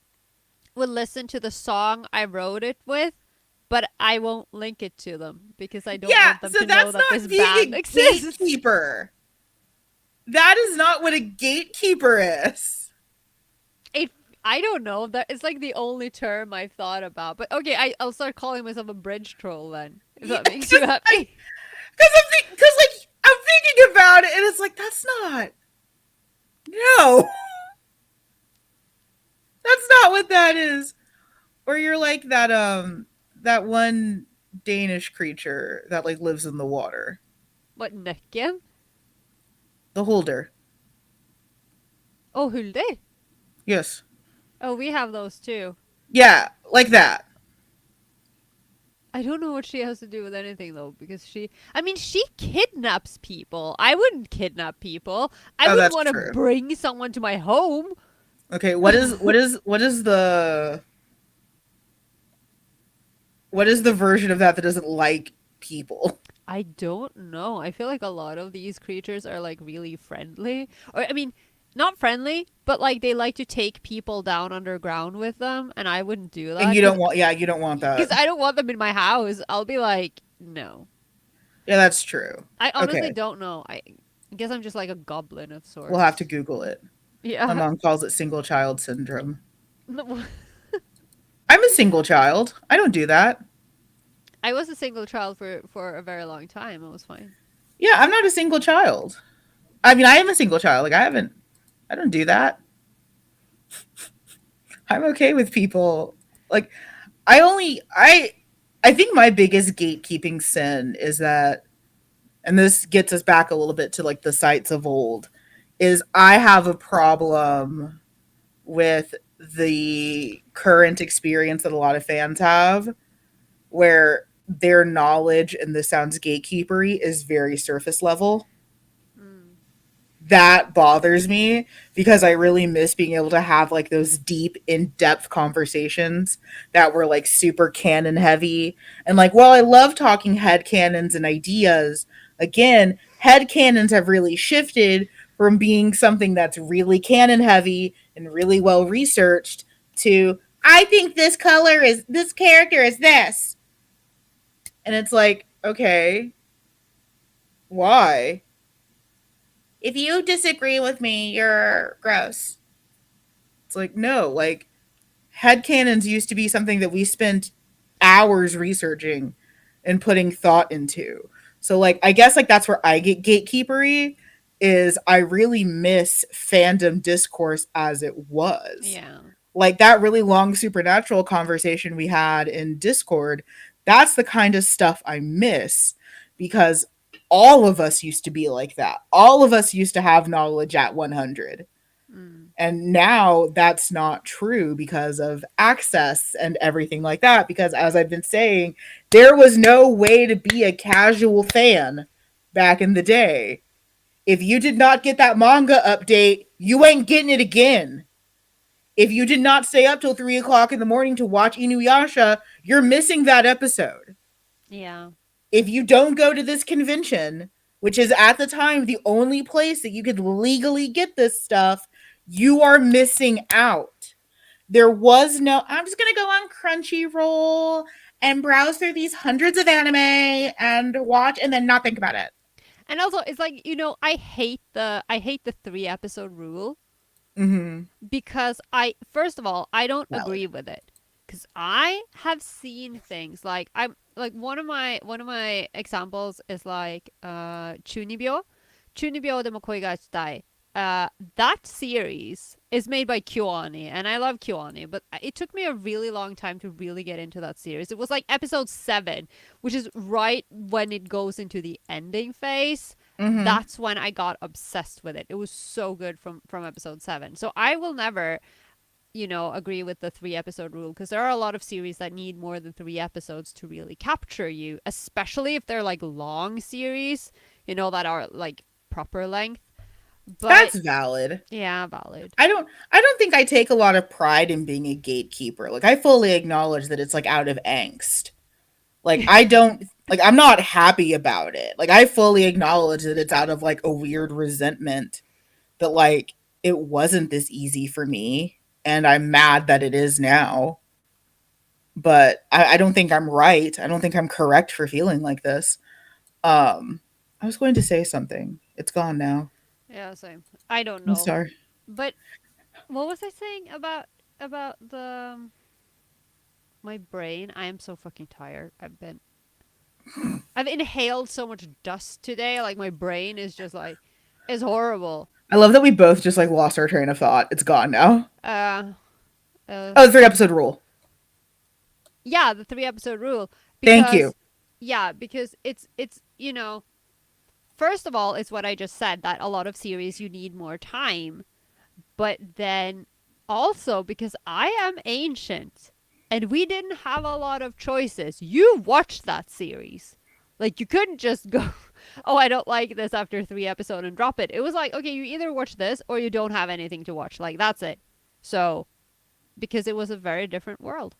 would listen to the song I wrote it with." But I won't link it to them because I don't Yeah, want them so to know that's that this not being band a exists. gatekeeper. That is not what a gatekeeper is. It, I don't know. That is like the only term I've thought about. But okay, I'll start calling myself a bridge troll then, if Yeah, that makes you just happy. because like I'm thinking about it, and it's like that's not. No, that's not what that is. Or you're like that one Danish creature that like lives in the water. What, Nøkken? The holder. Oh, Hulde? Yes. Oh, we have those too. Yeah, like that. I don't know what she has to do with anything though, because I mean, she kidnaps people. I wouldn't kidnap people. I Oh, wouldn't that's want to true. bring someone to my home. Okay, what is the version of that that doesn't like people? I don't know. I feel like a lot of these creatures are like really friendly. Or, I mean, not friendly, but like they like to take people down underground with them, and I wouldn't do And that you don't want yeah, you don't want because that. I don't want them in my house. I'll be like, no. Yeah, that's true. I honestly Okay. don't know. I guess I'm just like a goblin of We'll have to sorts. Google it. My Yeah. mom calls it single child syndrome. I'm a single child. I don't do that. I was a single child for a very long time. It was fine. Yeah, I'm not a single child. I mean, I am a single child. Like I don't do that. I'm okay with people. Like I only I think my biggest gatekeeping sin is that and this gets us back a little bit to like the sites of old is I have a problem with the current experience that a lot of fans have where their knowledge and this sounds gatekeepery is very surface level. Mm. that bothers me because I really miss being able to have like those deep, in depth conversations that were like super canon heavy. And like, while I love talking head canons and ideas, again, head canons have really shifted from being something that's really canon heavy and really well researched to, I think this character is this. And it's like, okay, why? If you disagree with me, you're gross. It's like, no, like headcanons used to be something that we spent hours researching and putting thought into. So like I guess like that's where I get gatekeepery is I really miss fandom discourse as it was. Yeah. Like that really long supernatural conversation we had in Discord, that's the kind of stuff I miss because all of us used to be like that. All of us used to have knowledge at 100. Mm. And now that's not true because of access and everything like that. Because as I've been saying, there was no way to be a casual fan back in the day. If you did not get that manga update, you ain't getting it again. If you did not stay up till 3 o'clock in the morning to watch Inuyasha, you're missing that episode. Yeah. If you don't go to this convention, which is at the time the only place that you could legally get this stuff, you are missing out. There was no, I'm just going to go on Crunchyroll and browse through these hundreds of anime and watch and then not think about it. And also, it's like, I hate the 3 episode rule Mm-hmm. because I first of all, I don't Valid. agree with it. Cuz I have seen things like I'm like one of my examples is like Chunibyo. Chunibyo de mo koi ga shitai. That series is made by KyoAni, and I love KyoAni, but it took me a really long time to really get into that series. It was like episode 7, which is right when it goes into the ending phase. Mm-hmm. That's when I got obsessed with it. It was so good from episode 7. So I will never, agree with the 3 episode rule because there are a lot of series that need more than 3 episodes to really capture you, especially if they're like long series, that are like proper length. But That's valid. yeah, valid. I don't think I take a lot of pride in being a gatekeeper. Like I fully acknowledge that it's like out of angst. Like I don't like I'm not happy about it. Like I fully acknowledge that it's out of like a weird resentment that like it wasn't this easy for me and I'm mad that it is now. But I don't think I'm right. I don't think I'm correct for feeling like this. I was going to say something. It's gone now. Yeah, same. I don't I'm know. sorry. But what was I saying about the my brain? I am so fucking tired. I've inhaled so much dust today. Like my brain is just like it's horrible. I love that we both just like lost our train of thought. It's gone now. Uh, uh, Oh, the 3 episode rule. yeah, the 3 episode rule Thank you. because yeah, because it's first of all, it's what I just said that a lot of series you need more time, but then also because I am ancient and we didn't have a lot of choices. You watched that series. Like you couldn't just go, "Oh, I don't like this after 3 episodes and drop it." It was like, "Okay, you either watch this or you don't have anything to watch." Like that's it. So, because it was a very different world.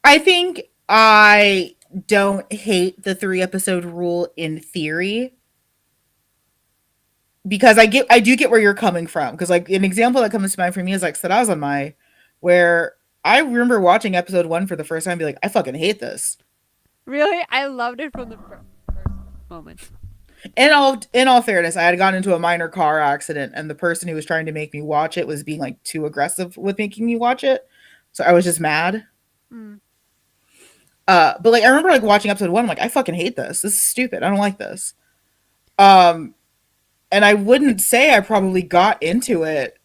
I think I don't hate the 3 episode rule in theory because I do get where you're coming from because like an example that comes to mind for me is like Sarazanmai, where I remember watching episode 1 for the first time and be like, I fucking hate this. Really? I loved it from the first moment. In all fairness, I had gotten into a minor car accident and the person who was trying to make me watch it was being like too aggressive with making me watch it. So I was just mad. Mm. But like I remember like watching episode 1, I'm like, I fucking hate this. This is stupid. I don't like this. Um and I wouldn't say I probably got into it.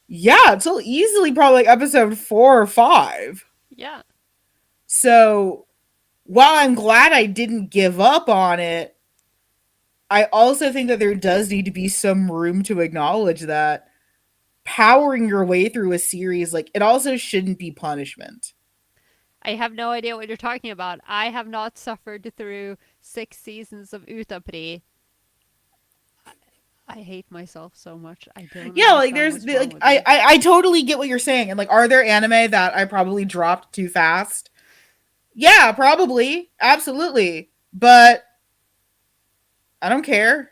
Yeah, until easily probably like episode 4 or 5. Yeah. So while I'm glad I didn't give up on it, I also think that there does need to be some room to acknowledge that powering your way through a series, like it also shouldn't be punishment. I have no idea what you're talking about. I have not suffered through 6 seasons of Utapri. I hate myself so much. I don't Yeah, like understand there's what's wrong like with me. I totally get what you're saying. And like, are there anime that I probably dropped too fast? Yeah, probably, absolutely. But I don't care.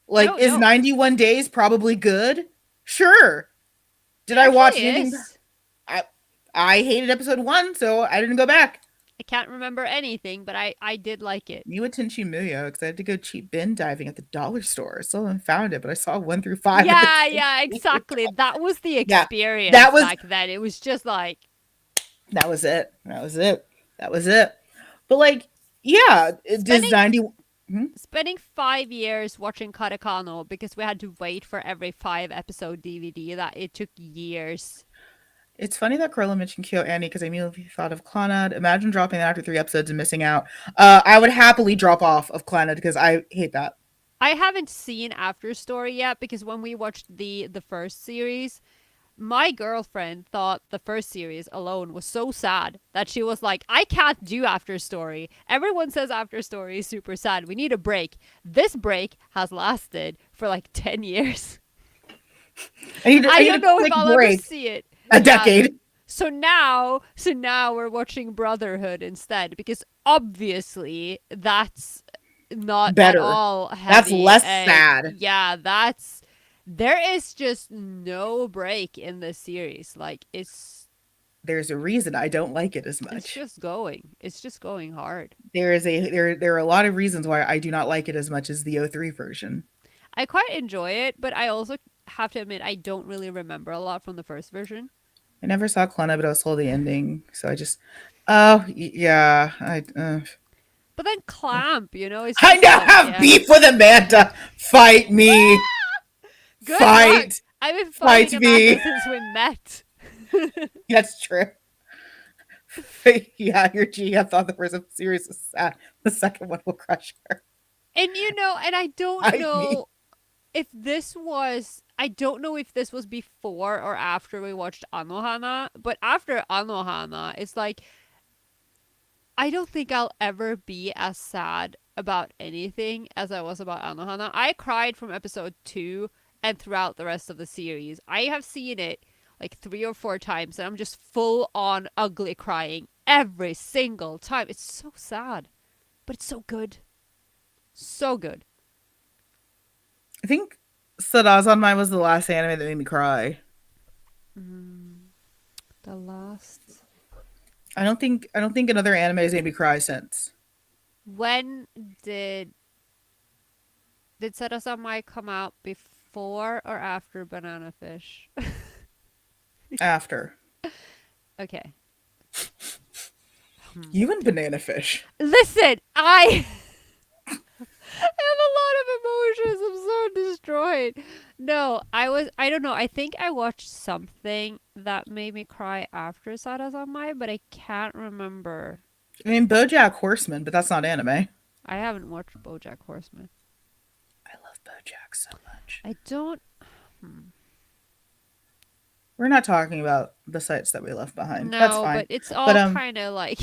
Like, No, is no, 91 days probably good? Sure. it Did I watch actually anything? is. I I hated episode one, so I didn't go back. I can't remember anything, but I did like it. You Tenchi Muyo because I had to go cheap bin diving at the dollar store. I still haven't found it, but I saw 1 through 5 and Yeah, it's yeah, exactly. That was the yeah. experience That was back then. It was just like that was it. That was it. That was it. But like, yeah, it does spending 90. Hmm? spending 5 years watching Katakano because we had to wait for every 5 episode DVD. That it took years. It's funny that Carla mentioned Kyo Annie because I immediately thought of Clannad. Imagine dropping that after 3 episodes and missing out. I would happily drop off of Clannad because I hate that. I haven't seen After Story yet because when we watched the first series, my girlfriend thought the first series alone was so sad that she was like, I can't do After Story. Everyone says After Story is super sad. We need a break. This break has lasted for like 10 years. I I need don't a know if quick I'll ever break. see it. A Yeah. decade. So now we're watching Brotherhood instead because obviously that's not at Better. all That's heavy less and sad. yeah, that's there is just no break in this series. Like There's a reason I don't like it as it's much. just going. It's just going hard. There are a lot of reasons why I do not like it as much as the O3 version. I quite enjoy it, but I also have to admit I don't really remember a lot from the first version. I never saw Klena, but I was told the ending, so I just oh yeah, But then Clamp, it's I just now like, have yeah. beef with Amanda. Fight me. Good luck. Fight. I've been Fight fighting Amanda me. since we met. That's true. Yeah, your GF thought the first series was sad. The second one will crush her. And I don't Fight me. know if this was I don't know if this was before or after we watched Anohana, but after Anohana, it's like I don't think I'll ever be as sad about anything as I was about Anohana. I cried from episode 2 and throughout the rest of the series. I have seen it like 3 or 4 times and I'm just full on ugly crying every single time. It's so sad, but it's so good. So good. I think Sarazanmai was the last anime that made me cry. Mm, the last. I don't think another anime has made me cry since. When did did Sarasamai come out before or after Banana Fish? After. Okay. Hmm. You and Banana Fish. Listen, I have a lot of emotions. I'm so destroyed. No, I don't know. I think I watched something that made me cry after Sarasamai, but I can't remember. I mean BoJack Horseman, but that's not anime. I haven't watched BoJack Horseman. I love BoJack so much. I don't. Hmm. We're not talking about the sites that we left behind. That's No, fine. but it's But all kind of like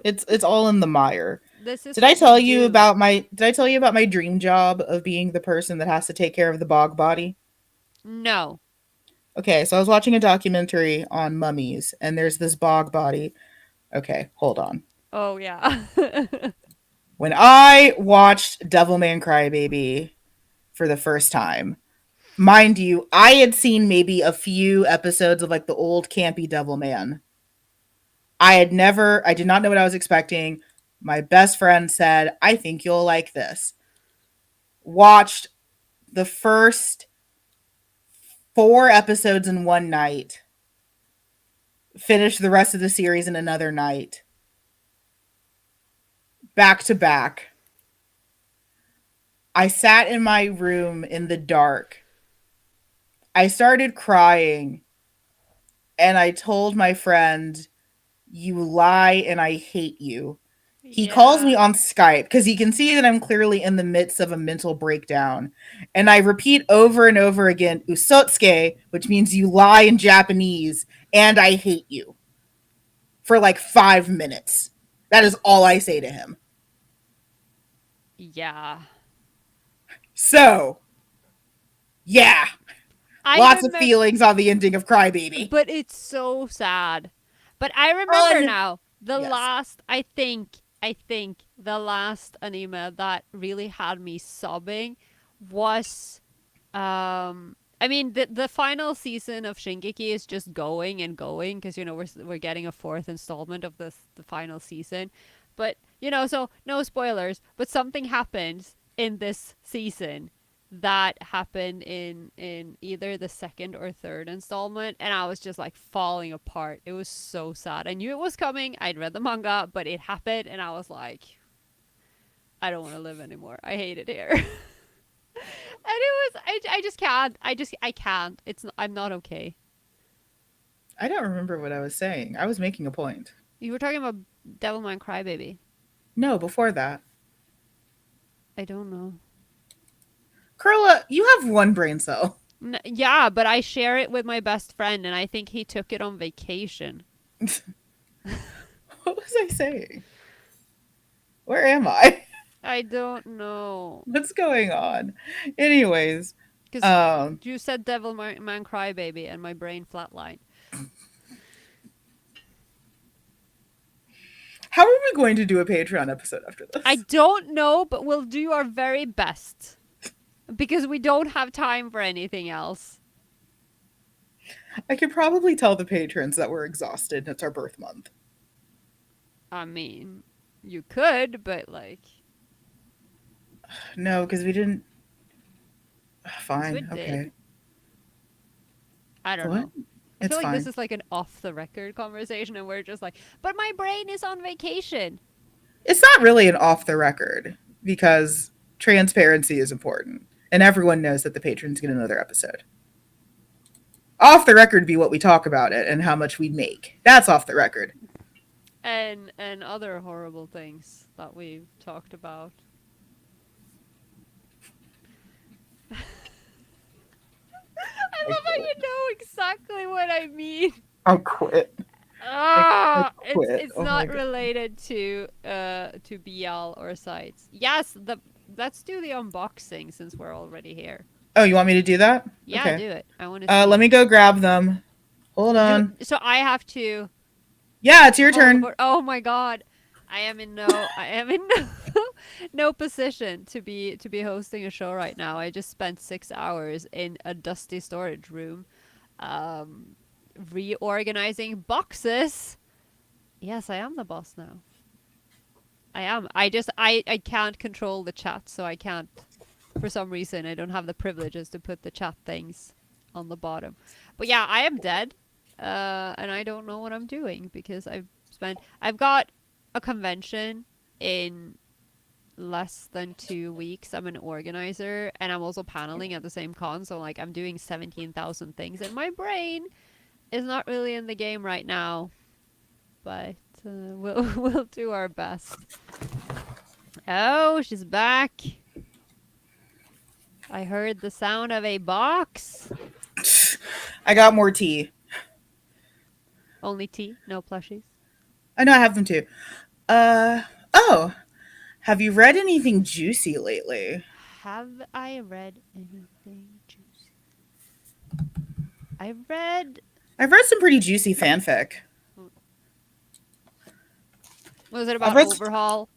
it's all in the mire. this is Did I what we tell you do. about my did I tell you about my dream job of being the person that has to take care of the bog body? No. Okay, so I was watching a documentary on mummies and there's this bog body. Okay, hold on. Oh yeah. When I watched Devilman Crybaby for the first time, mind you, I had seen maybe a few episodes of like the old campy Devilman. I did not know what I was expecting. My best friend said, I think you'll like this. Watched the first 4 episodes in one night, finished the rest of the series in another night, back to back. I sat in my room in the dark. I started crying and I told my friend, you lie and I hate you. He calls me Yeah. on Skype because he can see that I'm clearly in the midst of a mental breakdown. And I repeat over and over again, Usotsuke, which means you lie in Japanese, and I hate you for like 5 minutes. That is all I say to him. Yeah. So Yeah, I lots of remember, feelings on the ending of Crybaby. but it's so sad. But I remember Un now the yes. last. I think the last anime that really had me sobbing was I mean the final season of Shingeki is just going and going because you know we're getting a fourth installment of the final season. But you know, so no spoilers, but something happens in this season that happened in either the second or third installment, and I was just like falling apart. It was so sad. I knew it was coming. I'd read the manga, but it happened and I was like, I don't want to live anymore. I hate it here. And it was I just can't. I can't. I'm not okay. I don't remember what I was saying. I was making a point. You were talking about Devilman Crybaby. No, before that. I don't know. Carla, you have one brain cell. Yeah, but I share it with my best friend, and I think he took it on vacation. What was I saying? Where am I? I don't know. What's going on? Anyways, Because um, you said Devilman Crybaby, and my brain flatlined. how are we going to do a Patreon episode after I this? don't know, but we'll do our very best. Because we don't have time for anything else. I could probably tell the patrons that we're exhausted. It's our birth month. I mean, you could, but like. No, because we didn't. Yes, we Fine, did. okay. I don't What? know. I feel It's like this fine. is like an off the record conversation, and we're just like, but my brain is on vacation. It's not really an off the record because transparency is important, and everyone knows that the patrons get another episode. Off the record be what we talk about it and how much we make. That's off the record. And other horrible things that we've talked about. I I love how quit. you know exactly what I mean. I quit. I quit. It's Oh my not god. related to BL or sites. Yes, the let's do the unboxing since we're already here. Oh, you want me to do that? Yeah, Okay. do it. I want to Let see. me go grab them. Hold on. So I have to Yeah, it's your hold the turn. board. Oh my god. I am in no, no position to be hosting a show right now. I just spent 6 hours in a dusty storage room um reorganizing boxes. Yes, I am the boss now. I am. I can't control the chat, so I can't for some reason I don't have the privileges to put the chat things on the bottom. But yeah, I am dead. And I don't know what I'm doing because I've got a convention in less than 2 weeks. I'm an organizer and I'm also paneling at the same con, so like I'm doing 17,000 things and my brain is not really in the game right now. But we'll do our best. Oh, she's back. I heard the sound of a box. I got more tea. Only tea, no plushies. I know I have them too. Oh, have you read anything juicy lately? Have I read anything juicy? I read. I've read some pretty juicy fanfic. Was it I've about read. Overhaul?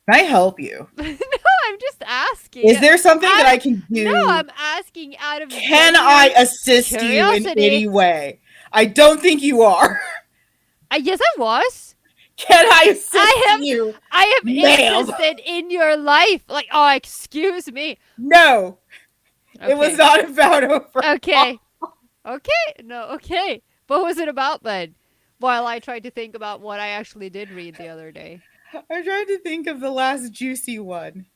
Can I help you? No, I'm just asking. Is there something that I I can no, do? I'm asking out of Can I genuine assist you in curiosity. any way? I don't think you are. Yes, I was. Can I assist I am. you, I am ma'am? interested in your life. Like, oh, excuse me. No, it was Okay. not about over. Okay. Okay. No. Okay. What was it about then? While I tried to think about what I actually did read the other day. I'm trying to think of the last juicy one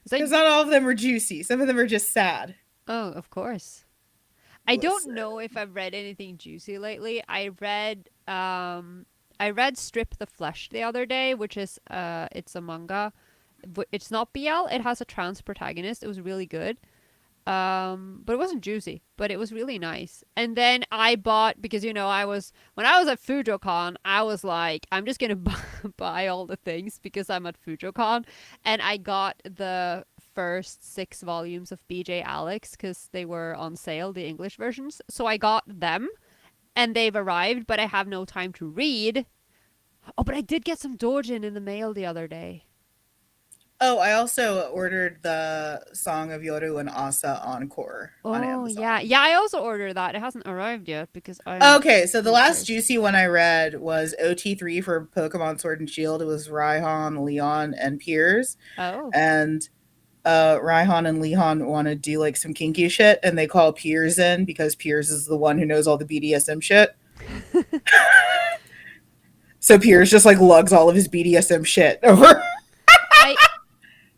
It's like, because not all of them are juicy. Some of them are just sad. oh, of course. I don't Listen. know if I've read anything juicy lately. I read Strip the Flesh the other day, which is it's a manga. It's not BL. It has a trans protagonist. It was really good. But it wasn't juicy, but it was really nice. And then I bought, because I was when I was at FujoCon, I was like, I'm just gonna buy all the things because I'm at FujoCon, and I got the first 6 volumes of BJ Alex because they were on sale, the English versions. So I got them, and they've arrived, but I have no time to read. Oh, but I did get some Dojin in the mail the other day. Oh, I also ordered the Song of Yoru and Asa Encore on Oh yeah, Amazon. yeah. I also ordered that. It hasn't arrived yet because I'm Okay, so the being last crazy. juicy one I read was OT3 for Pokemon Sword and Shield. It was Raihan, Leon, and Piers. Oh. And Raihan and Leon want to do like some kinky shit, and they call Piers in because Piers is the one who knows all the BDSM shit. So Piers just like lugs all of his BDSM shit over. I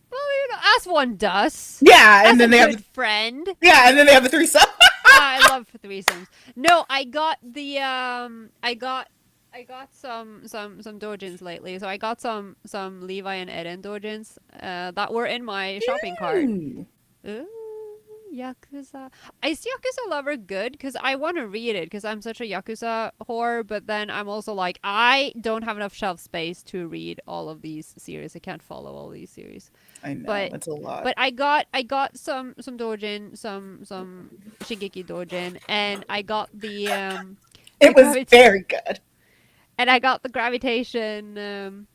Well, as one does, Yeah, as and a then they have good friend. a threesome. I love threesomes. No, I got the I got some dojins lately. So I got some Levi and Eren dojins that were in my shopping cart. Ooh. Ooh, Yakuza. Is Yakuza Lover good? Because I want to read it because I'm such a Yakuza whore, but then I'm also like, I don't have enough shelf space to read all of these series. I can't follow all these series. I know, But it's a lot. but I got some dojin, some Shingeki dojin, and I got the It was very good. and I got the gravitation.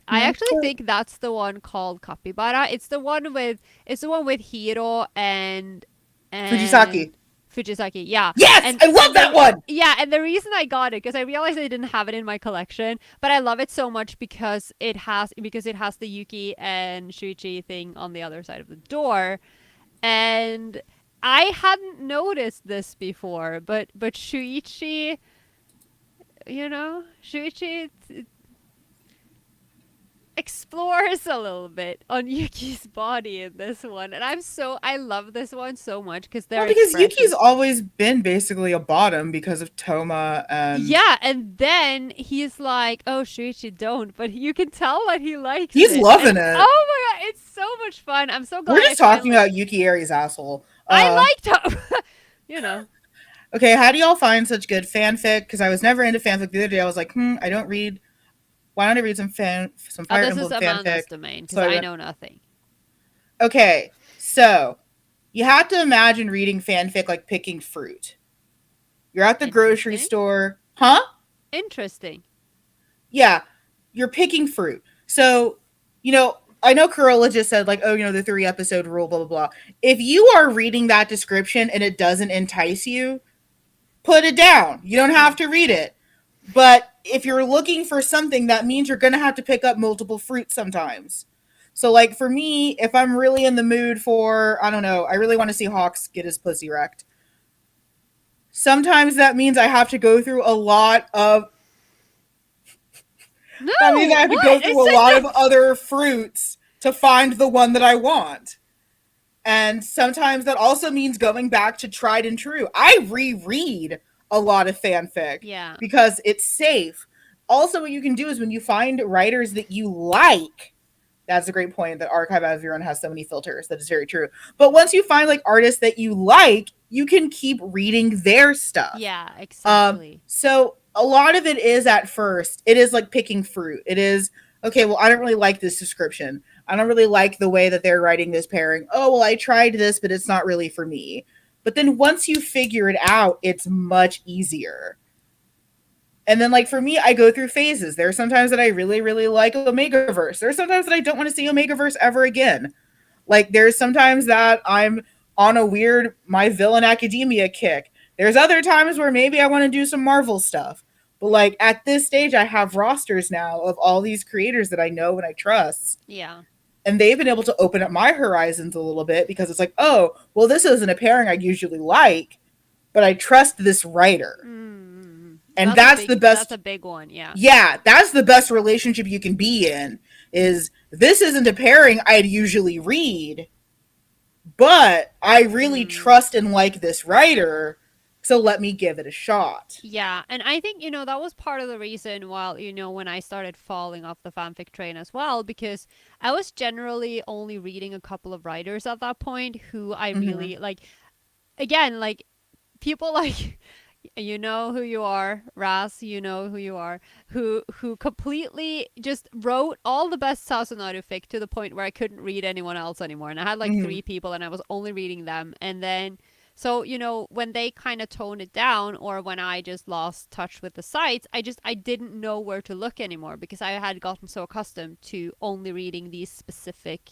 I actually think that's the one called Capybara. It's the one with Hiro Fujisaki. and Fujisaki. Yeah. Yes, And I love and that the one. yeah, and the reason I got it because I realized I didn't have it in my collection, but I love it so much because it has the Yuki and Shuichi thing on the other side of the door, and I hadn't noticed this before, but Shuichi explores a little bit on Yuki's body in this one, and I love this one so much because Well, their because Yuki's expressions. always been basically a bottom because of Toma and Yeah, and then he's like, "Oh, Shuichi, don't," but you can tell that he likes he's it, and loving it. oh my god, it's so much fun. I'm so We're glad I just talking finally about Yuki Ari's asshole. I liked him. you know. Okay, how do y'all find such good fanfic? Because I was never into fanfic the other day. I was like, I don't read. Why don't I read some Oh, Fire this is Emblem fanfic? Amanda's domain because So I I went. know nothing. Okay, so you have to imagine reading fanfic like picking fruit. You're at the grocery Interesting. store, huh? Interesting. Yeah, you're picking fruit. So, I know Corolla just said, like, oh, the 3 episode rule, blah, blah, blah. If you are reading that description and it doesn't entice you, put it down. You don't have Mm. to read it. But if you're looking for something, that means you're going to have to pick up multiple fruits sometimes. So, like, for me, if I'm really in the mood for, I don't know, I really want to see Hawks get his pussy wrecked. Sometimes that means I have to go through a lot of that means I No, have to what? go I through a lot said of other fruits to find the one that I want. And sometimes that also means going back to tried and true. I reread a lot of fanfic yeah. because it's safe. Also, what you can do is when you find writers that you like, that's a great point that Archive as Your Own has so many filters. That is very true. But once you find like artists that you like, you can keep reading their stuff. Yeah, exactly. So a lot of it is at first, it is like picking fruit. It is, okay, well, I don't really like this description. I don't really like the way that they're writing this pairing. Oh, well, I tried this, but it's not really for me. But then once you figure it out, it's much easier. And then, like, for me, I go through phases. There are sometimes that I really, really like Omegaverse. There are sometimes that I don't want to see Omegaverse ever again. Like, there's sometimes that I'm on a weird My Villain Academia kick. There's other times where maybe I want to do some Marvel stuff. But, like, at this stage, I have rosters now of all these creators that I know and I trust. Yeah. And they've been able to open up my horizons a little bit because it's like, oh, well, this isn't a pairing I usually like, but I trust this writer. Mm. And That's a that's the big that's best. a big one, yeah. Yeah, that's the best relationship you can be in. Is this isn't a pairing I'd usually read, but I really Mm. trust and like this writer, So let me give it a shot. Yeah, and I think, that was part of the reason why, when I started falling off the fanfic train as well, because I was generally only reading a couple of writers at that point who I Hmm. really like. Again, like people like you know who you are, Ras, you know who you are, who completely just wrote all the best Sasunaru fic to the point where I couldn't read anyone else anymore. And I had like Hmm. three people and I was only reading them. And then so, when they kind of toned it down or when I just lost touch with the sites, I didn't know where to look anymore because I had gotten so accustomed to only reading these specific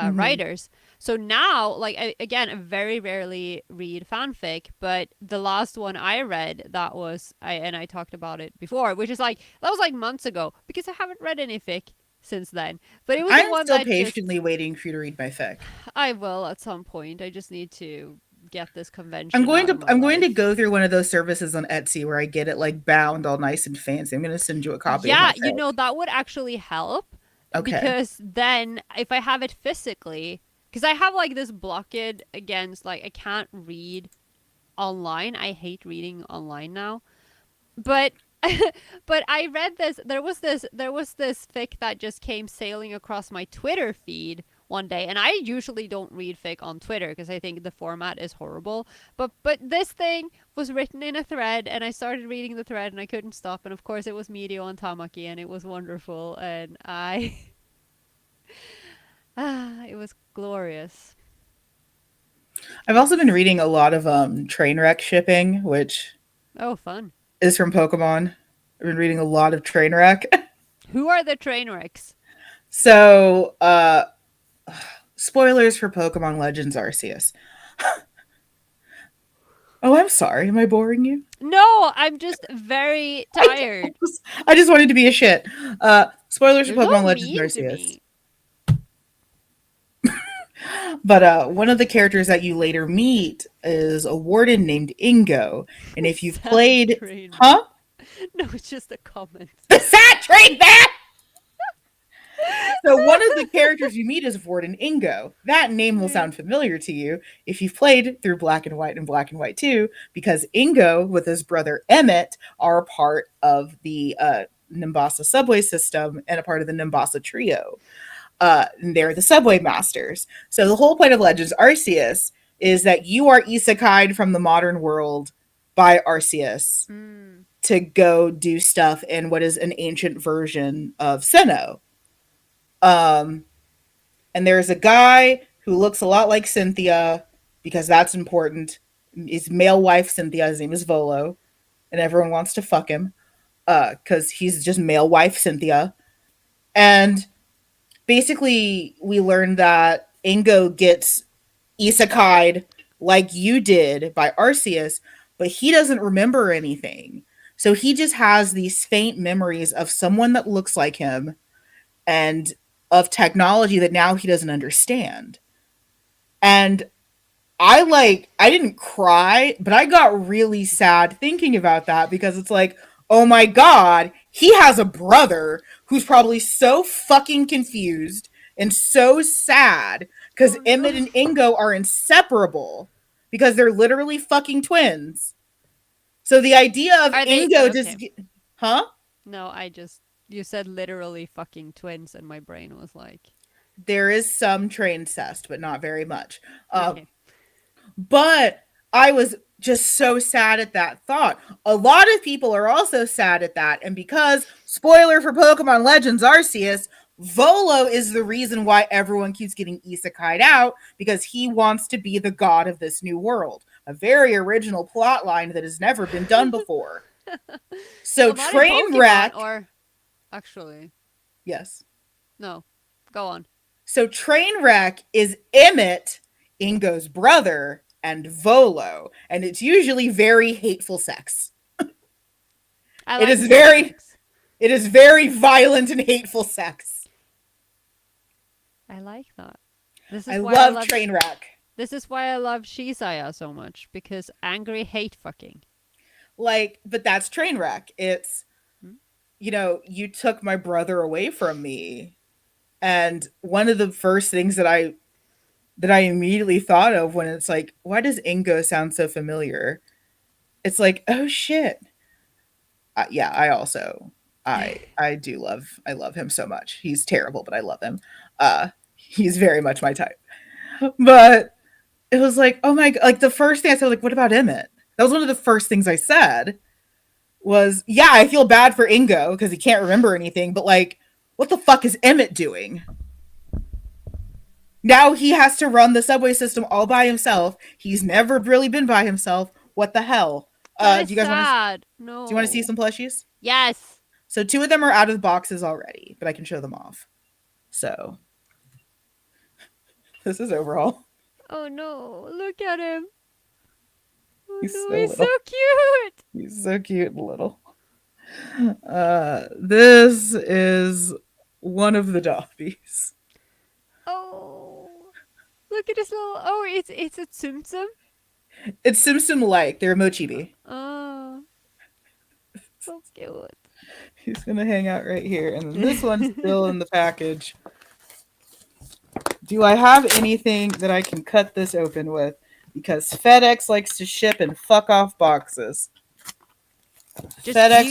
Hmm. writers. So now, like again, I very rarely read fanfic, but the last one I read that was I talked about it before, which is like that was like months ago because I haven't read any fic since then. But it was the I'm one still that just patiently waiting for you to read my fic. I will at some point. I just need to get this I'm convention going out to of my I'm going to life. go through one of those services on Etsy where I get it like bound all nice and fancy. I'm going to send you a copy of my Yeah, fic. that would actually help Okay. because then if I have it physically, because I have like this blockade against like I can't read online. I hate reading online now. But but I read this there was this fic that just came sailing across my Twitter feed one day, and I usually don't read fic on Twitter because I think the format is horrible. But this thing was written in a thread, and I started reading the thread, and I couldn't stop. And of course, it was Medio and Tamaki, and it was wonderful, and I it was glorious. I've also been reading a lot of train wreck shipping, which Oh, fun! is from Pokemon. I've been reading a lot of train wreck. Who are the train wrecks? So, spoilers for Pokemon Legends Arceus. Oh, I'm sorry. Am I boring you? No, I'm just very I tired. I just wanted to be a shit. Spoilers for You're so Pokemon Legends mean to Arceus. me. But one of the characters that you later meet is a warden named Ingo. And if you've Sad played, train wreck. huh? No, it's just a comment. The sad train back. So one of the characters you meet is Warden Ingo. That name will Okay. sound familiar to you if you've played through Black and Black and White 2, because Ingo with his brother Emmett are part of the Nimbasa subway system and a part of the Nimbasa trio. And they're the subway masters. So the whole point of Legends Arceus is that you are isekai'd from the modern world by Arceus Mm. to go do stuff in what is an ancient version of Sinnoh. Um, and there's a guy who looks a lot like Cynthia because that's important. His male wife Cynthia. His name is Volo, and everyone wants to fuck him because he's just male wife Cynthia. And basically, we learned that Ingo gets isekai'd like you did by Arceus, but he doesn't remember anything. So he just has these faint memories of someone that looks like him and of technology that now he doesn't understand. And I didn't cry, but I got really sad thinking about that because it's like, oh my god, he has a brother who's probably so fucking confused and so sad because Oh Emmett no. and Ingo are inseparable because they're literally fucking twins. So the idea of Are they Ingo okay? just, huh? No, you said literally fucking twins, and my brain was like, There is some train cest, but not very much. Uh, okay. But I was just so sad at that thought. A lot of people are also sad at that. And because, spoiler for Pokemon Legends Arceus, Volo is the reason why everyone keeps getting isekai'd out because he wants to be the god of this new world. A very original plot line that has never been done before. So Well, not in Pokemon, Trainwreck, or actually, yes. no. Go on. So Trainwreck is Emmett, Ingo's brother, and Volo, and it's usually very hateful sex. I It like is safe very sex. it is very violent and hateful sex. I like that. This I is why I love love. Trainwreck. This is why I love Shisaya so much because angry hate fucking. Like, but that's Trainwreck. It's, Hmm? you took my brother away from me. And one of the first things that I immediately thought of when it's like, why does Ingo sound so familiar? it's like, oh shit. Yeah, I also I do I love him so much. He's terrible, but I love him. He's very much my type. But it was like, oh my god, like the first thing I said, like, what about Emmett? That was one of the first things I said was, yeah, I feel bad for Ingo because he can't remember anything, but like, what the fuck is Emmett doing? Now he has to run the subway system all by himself. He's never really been by himself. What the hell? That is Do you guys want to? sad. Do you want to see No. some plushies? Yes. So two of them are out of the boxes already, but I can show them off. So this is overall. Oh no. Look at him. Oh He's no, so he's so little. cute. He's so cute and little. This is one of the Dobbies. Oh. Look at his little. Oh, it's a Tsum Tsum. It's Sim Sim like. They're Mochibi. Oh, so cute. He's gonna hang out right here, and then this one's still in the package. Do I have anything that I can cut this open with? Because FedEx likes to ship in fuck off boxes. Just FedEx.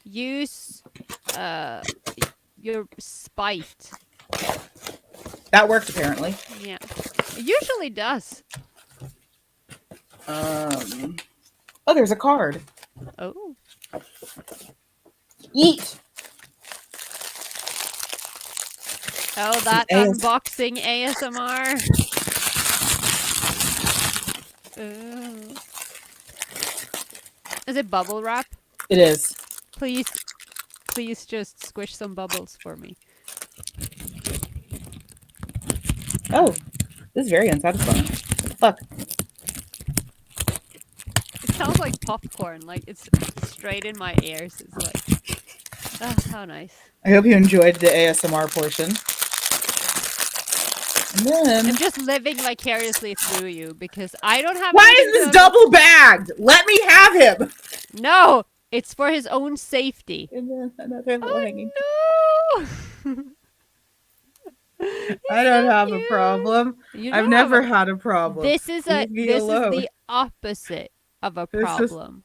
use, uh, your spite. That worked apparently. Yeah, it usually does. Um. Oh, there's a card. Oh, Eat. oh, Some that AS. unboxing ASMR. Oh. Is it bubble wrap? It is. Please, please just squish some bubbles for me. Oh, this is very unsatisfying. What the fuck? It sounds like popcorn. Like it's straight in my ears. It's like, oh, how nice. I hope you enjoyed the ASMR portion. And then, I'm just living vicariously through you because I don't have why anything is this to. double bagged? Let me have him. No, it's for his own safety. And then another little hanging. Oh no! I He's don't so have a cute. problem. You I've don't have never a. had a problem. This is Leave me this is alone. the opposite of a This is problem.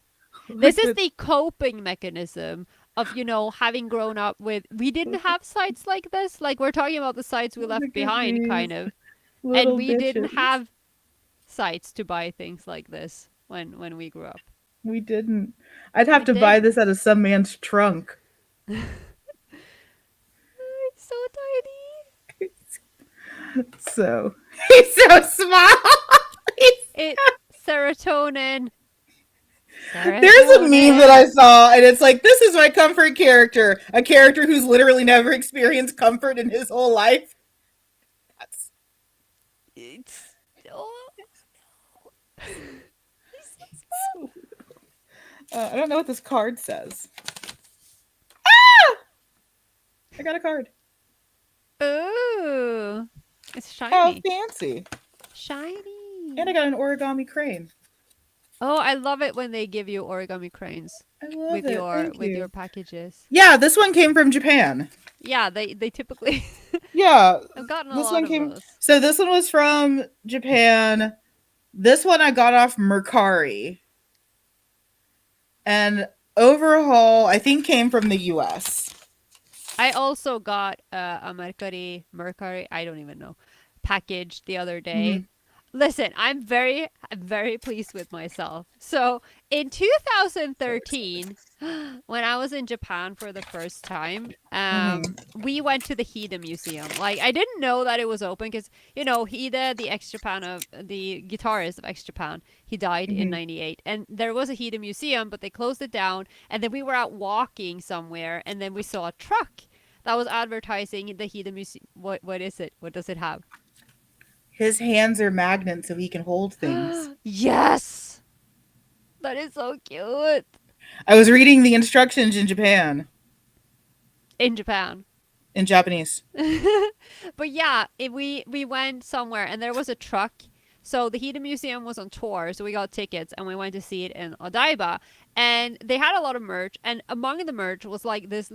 This look is at the coping mechanism of, having grown up with. We didn't have sites like this. Like we're talking about the sites we left look at behind, these kind of, and little we didn't bitches. have sites to buy things like this when we grew up. We didn't. I'd have We to buy didn't. this out of some man's trunk. It's so tiny. So he's so small. It serotonin. There's a meme that I Serotonin. saw, and it's like, this is my comfort character. A character who's literally never experienced comfort in his whole life. That's It's oh, he's so small. so. I don't know what this card says. I got a card. Ooh, it's Oh, shiny. fancy. And I Shiny. got an origami crane. Oh, I love it when they give you origami cranes I love it. Thank with your you. packages. Yeah, this one came from Japan. Yeah, they typically. Yeah, I've gotten a this lot one of came. those. So this one was from Japan. This one I got off Mercari. And overhaul, I think, came from the US. I also got a Mercari, I don't even know, package the other Mm-hmm. day. Listen, I'm very pleased with myself. So in 2013, when I was in Japan for the first time, Mm-hmm. we went to the Hida Museum. Like I didn't know that it was open because Hida, the ex Japan of the guitarist of ex Japan, he died in Mm-hmm. '98, and there was a Hida Museum, but they closed it down. And then we were out walking somewhere, and then we saw a truck that was advertising the Hida Museum. What is it? What does it have? His hands are magnets so he can hold things. Yes, that is so cute. I was reading the instructions in Japan, In Japan. in Japanese. But yeah, we went somewhere and there was a truck. So the Hida Museum was on tour, so we got tickets and we went to see it in Odaiba. And they had a lot of merch, and among the merch was like this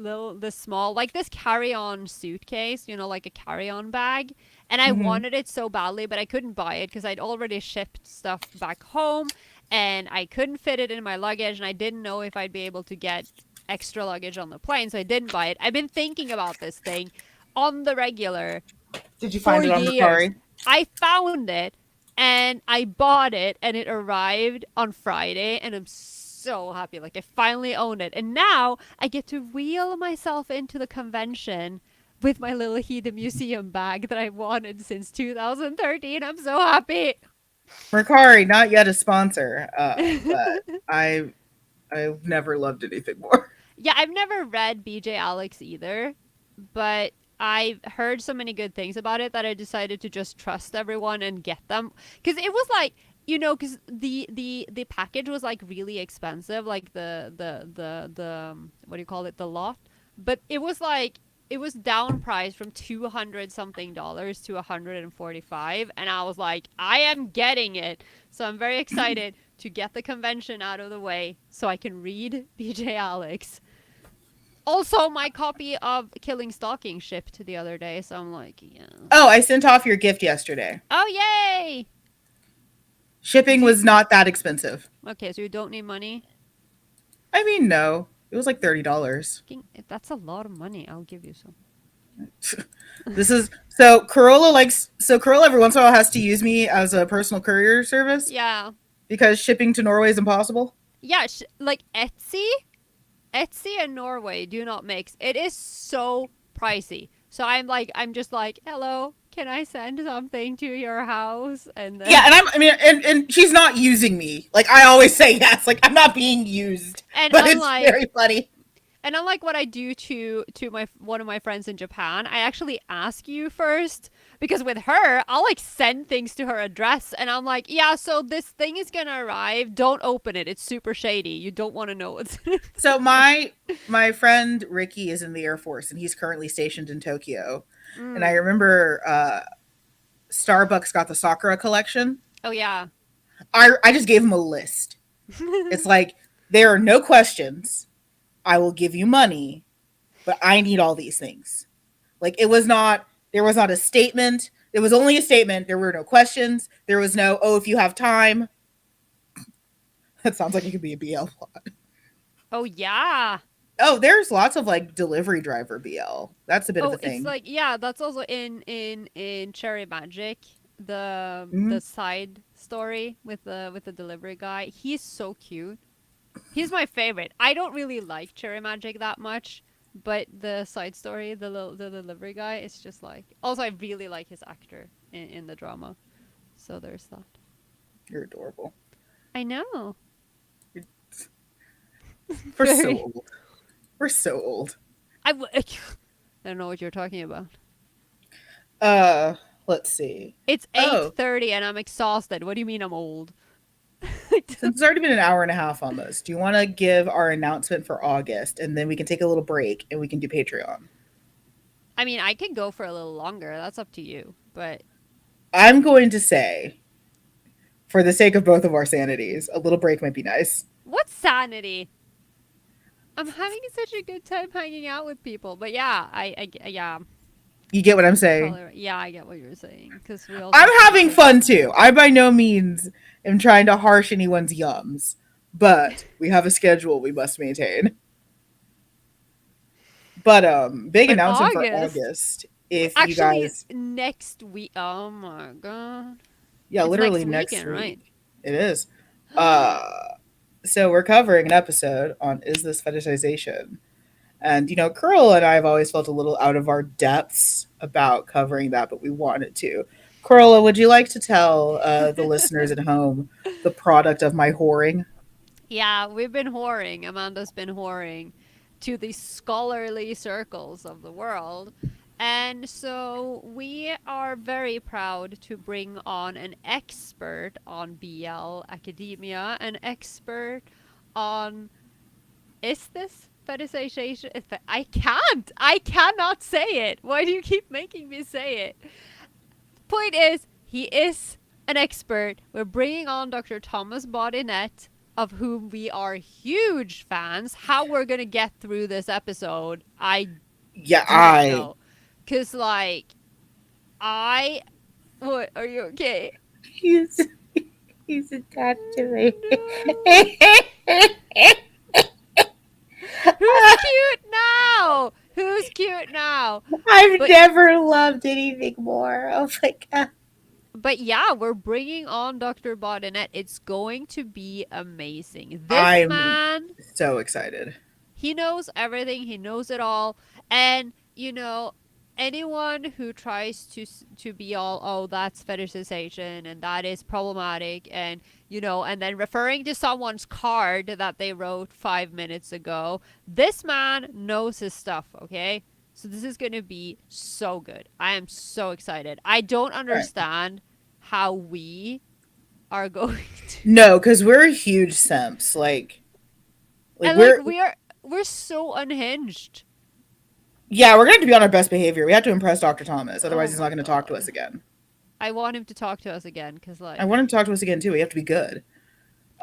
small, like this carry-on suitcase, like a carry-on bag. And I Mm-hmm. wanted it so badly, but I couldn't buy it because I'd already shipped stuff back home. and I couldn't fit it in my luggage, and I didn't know if I'd be able to get extra luggage on the plane, so I didn't buy it. I've been thinking about this thing on the regular Did you for find it on years. Mercari? I found it and I bought it, and it arrived on Friday, and I'm so happy. Like, I finally own it. And now I get to wheel myself into the convention with my little Hida Museum bag that I've wanted since 2013. I'm so happy. Mercari, not yet a sponsor, but I've never loved anything more. Yeah, I've never read BJ Alex either, but I've heard so many good things about it that I decided to just trust everyone and get them. Because it was like, because the package was like really expensive, like the what do you call it, the lot. But it was like it was down priced from 200 something dollars to 145, and I was like, I am getting it. So I'm very excited to get the convention out of the way so I can read BJ Alex. Also, my copy of Killing Stalking shipped the other day, so I'm like, yeah. Oh, I sent off your gift yesterday. Oh, yay! Shipping Do you, was not that expensive. okay, so you don't need money? I mean, no, it was like $30. That's a lot of money. I'll give you some. This is so Corolla every once in a while has to use me as a personal courier service Yeah. because shipping to Norway is impossible. Yeah, like Etsy? Etsy and Norway do not mix. It is so pricey. So I'm just like, hello, can I send something to your house? And Yeah, then, I mean, and she's not using me. Like I always say, yes. Like I'm not being used, and but it's very funny. unlike what I do to my one of my friends in Japan, I actually ask you first because with her, I'll like send things to her address, and I'm like, yeah, so this thing is gonna arrive. Don't open it. It's super shady. You don't want to know what's. So my friend Ricky is in the Air Force, and he's currently stationed in Tokyo. And I Mm. remember Starbucks got the Sakura collection. Oh yeah. I just gave him a list. It's like there are no questions. I will give you money, but I need all these things. Like it was not there was not a statement. It was only a statement. There were no questions. There was no, oh, if you have time. That sounds like it could be a BL plot. Oh yeah. Oh, there's lots of like delivery driver BL. That's a bit of Oh, a it's thing. like yeah. That's also in Cherry Magic, Mm-hmm. the side story with the delivery guy. He's so cute. He's my favorite. I don't really like Cherry Magic that much, but the side story, the delivery guy, is just like. Also, I really like his actor in the drama. So there's that. You're adorable. I know. We're so Very. old. We're so old. I don't know what you're talking about. Uh, let's see. It's Oh, 8:30 and I'm exhausted. What do you mean I'm old? since it's already been an hour and a half almost, do you want to give our announcement for August and then we can take a little break and we can do Patreon? I mean, I can go for a little longer. That's up to you. But I'm going to say, for the sake of both of our sanities, a little break might be nice. what sanity? I'm having such a good time hanging out with people. But yeah, yeah, You get what I'm you're saying? probably right. Yeah, I get what you're saying because we also I'm have to having record. fun too. I by no means am trying to harsh anyone's yums, but we have a schedule we must maintain. But big But announcement for August, August. If you actually, guys, next week. Oh my god, yeah, it's literally next next weekend, right? week. It is. Uh so we're covering an episode on is this fetishization? And Curl and I have always felt a little out of our depths about covering that, but we wanted to. Corolla, would you like to tell the listeners at home the product of my whoring? Yeah, we've been whoring. Amanda's been whoring to the scholarly circles of the world. And so we are very proud to bring on an expert on BL academia, an expert on is this fetishization? I cannot say it. Why do you keep making me say it? Point is, he is an expert. We're bringing on Dr. Thomas Bodinet, of whom we are huge fans. How we're gonna get through this episode, I Yeah, do not know. Cause like I what are you okay? Yes. He's attached to me. No. Who's cute now? Who's cute now? I've But never loved anything more. Oh my god. but yeah, we're bringing on Dr. Bottinet. It's going to be amazing. This I'm man, so excited. he knows everything. He knows it all. And anyone who tries to be all, oh, that's fetishization and that is problematic, and and then referring to someone's card that they wrote 5 minutes ago, this man knows his stuff. Okay, so this is going to be so good. I am so excited. I don't Right. understand how we are going to, No, because we're huge simps. Like and like we're we're so unhinged. yeah, we're going to be on our best behavior. We have to impress Dr. Thomas, Oh otherwise he's not my going to talk to us god. again. I want him to talk to us again because, I like, want him to talk to us again too. We have to be good.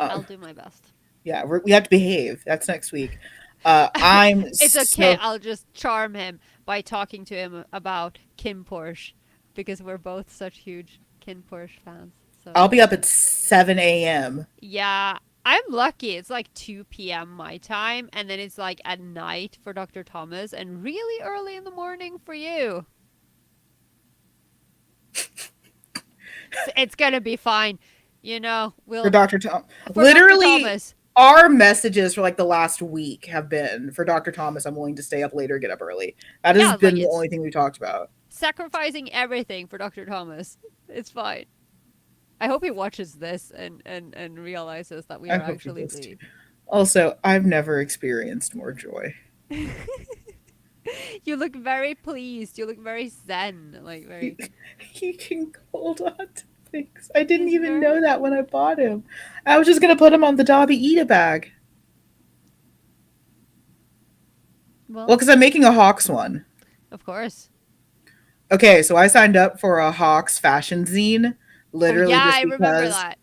I'll Um, do my best. yeah, we have to behave. That's next week. I'm It's okay. so I'll just charm him by talking to him about Kim Porsche because we're both such huge Kim Porsche fans. I'll So, be up at 7 a.m. yeah, I'm lucky. It's like 2 p.m. my time, and then it's like at night for Dr. Thomas and really early in the morning for you. It's going to be fine. For We'll Dr. Tom. for Dr. Literally, Thomas. our messages for like the last week have been for Dr. Thomas. I'm willing to stay up later, get up early. That has Yeah, like been the it's only thing we talked about. sacrificing everything for Dr. Thomas. It's fine. I hope he watches this and realizes that we I are hope he actually does too. the. Also, I've never experienced more joy. You look very pleased. You look very zen. Like, He, very. he can hold on to things. I didn't He's even know very. that when I bought him. I was just gonna put him on the Dobby Eat a bag. Well, Well, because I'm making a Hawks one. of course. Okay, so I signed up for a Hawks fashion zine, Oh, literally yeah, just I remember because that.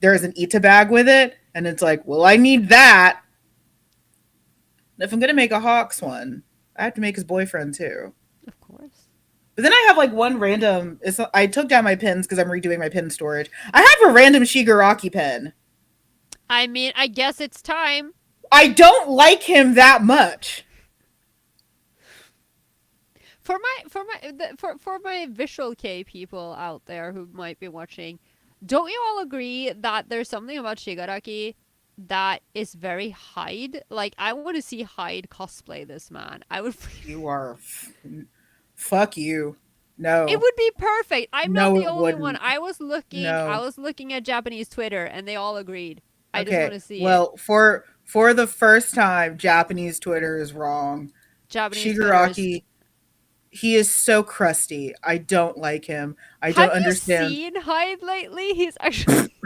there's an Ita bag with it, and it's like, well, I need that. If I'm gonna make a Hawks one, I have to make his boyfriend too. Of course. But then I have like one random. I took down my pins because I'm redoing my pin storage. I have a random Shigaraki pin. I mean, I guess it's time. I don't like him that much. For my visual K people out there who might be watching, don't you all agree that there's something about Shigaraki that is very Hyde? Like, I want to see Hyde cosplay this man. I would. You are. Fuck you. It No. would be perfect. I'm not No, the it only one. wouldn't. I No. was looking at Japanese Twitter and they all agreed. I just want Okay. to see it. Well, for the first time, Japanese Twitter is wrong. Japanese Twitter is. Shigaraki, he is so crusty. I don't like him. I Have don't you understand. seen Hyde lately? He's actually.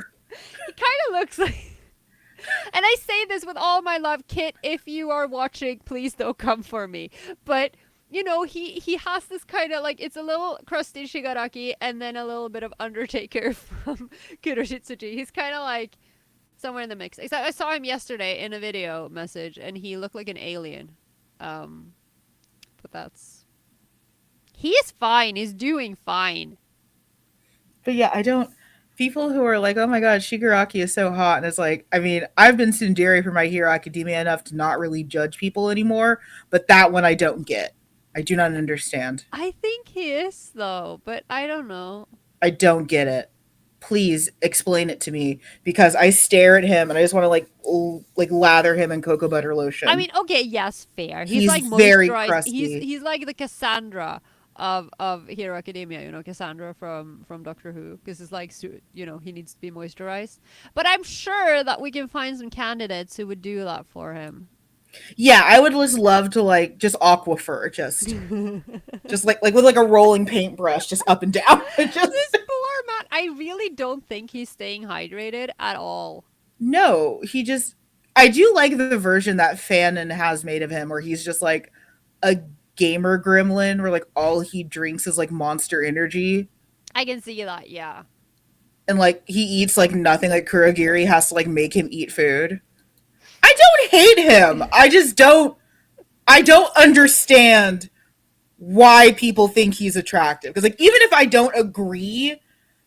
He kind of looks like. And I say this with all my love, Kit. If you are watching, please don't come for me. But he has this kind of like, it's a little crusty Shigaraki and then a little bit of Undertaker from Kuroshitsuji. He's kind of like somewhere in the mix. Except I saw him yesterday in a video message, and he looked like an alien. Um, but that's he is fine. He's doing fine. But yeah, I don't. People who are like, "Oh my god, Shigaraki is so hot," and it's like, I mean, I've been tsundere for My Hero Academia enough to not really judge people anymore, but that one I don't get. I do not understand. I think he is though, but I don't know. I don't get it. Please explain it to me because I stare at him and I just want to like lather him in cocoa butter I lotion. mean, okay, yes, fair. He's He's like very moisturized. He's crusty. he's like the Cassandra of Hero Academia. Cassandra from Doctor Who, because it's like he needs to be moisturized. But I'm sure that we can find some candidates who would do that for him. Yeah, I would just love to like just aquifer, just like with like a rolling paintbrush, just up and down. This Just poor man. I really don't think he's staying hydrated at all. no, I do like the version that Fanon has made of him, where he's just like a gamer gremlin, where like all he drinks is like Monster Energy, I can see that, yeah. and like he eats like nothing. Like Kurogiri has to like make him eat food. I don't hate him. I just don't. I don't understand why people think he's attractive. Because like even if I don't agree,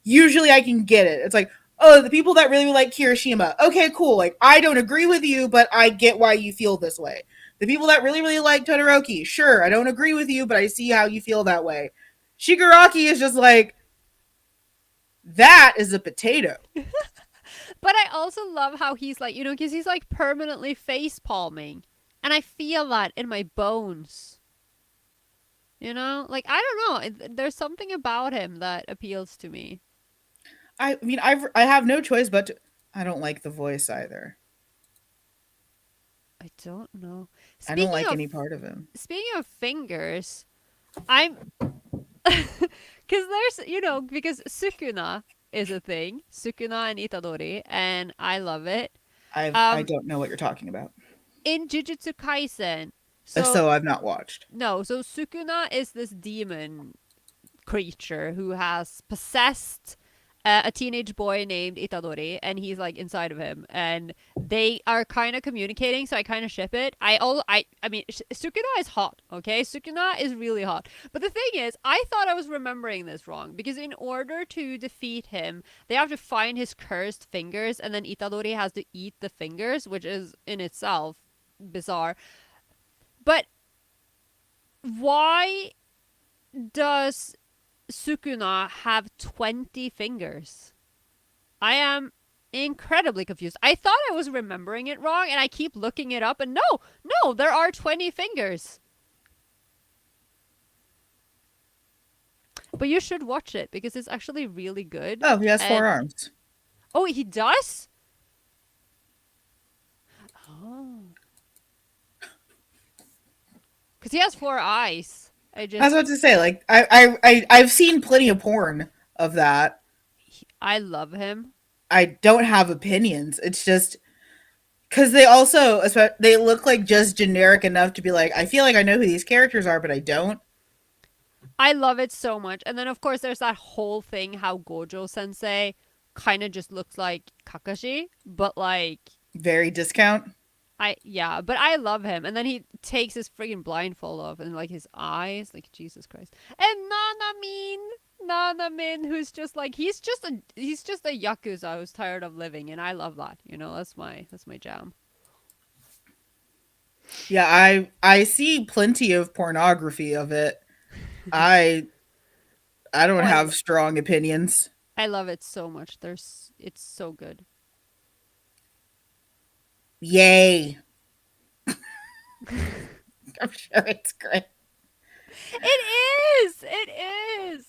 usually I can get it. It's like, oh, the people that really like Kirishima. Okay, cool. Like, I don't agree with you, but I get why you feel this way. The people that really, really like Todoroki, sure, I don't agree with you, but I see how you feel that way. Shigaraki is just like, that is a potato. But I also love how he's like, because he's like permanently face palming. And I feel that in my bones. Like I don't know. There's something about him that appeals to me. I mean, I have no choice but to. I don't like the voice either. I don't know. I don't Speaking like of any part of him. speaking of fingers, I'm because because Sukuna is a thing, Sukuna and Itadori, and I love it. I Um, don't know what you're talking about. in Jujutsu Kaisen, so So I've not watched. no, so Sukuna is this demon creature who has possessed a teenage boy named Itadori, and he's like inside of him, and they are kind of communicating. So I kind of ship it. I mean, Sukuna is hot. Okay, Sukuna is really hot. But the thing is, I thought I was remembering this wrong because in order to defeat him, they have to find his cursed fingers, and then Itadori has to eat the fingers, which is in itself bizarre. But why does Sukuna have 20 fingers? I am incredibly confused. I thought I was remembering it wrong, and I keep looking it up, and no, no, there are 20 fingers. But you should watch it because it's actually really good. Oh, he has four And arms. oh, he does? Oh. Because he has four eyes. I I was just, about to say, like, I've seen plenty of porn of that. I love him. I don't have opinions. It's just because they also they look like just generic enough to be like, I feel like I know who these characters are, but I don't. I love it so much. And then, of course, there's that whole thing how Gojo sensei kind of just looks like Kakashi, but like Very discount. yeah, but I love him. And then he takes his friggin' blindfold off and like his eyes, like Jesus Christ. And Nanamin, who's just like he's just a yakuza who's tired of living, and I love that. That's my jam. Yeah, I see plenty of pornography of it. I I Oh, don't have strong opinions. I love it so much. It's so good. Yay. I'm sure it's great. It is. It is.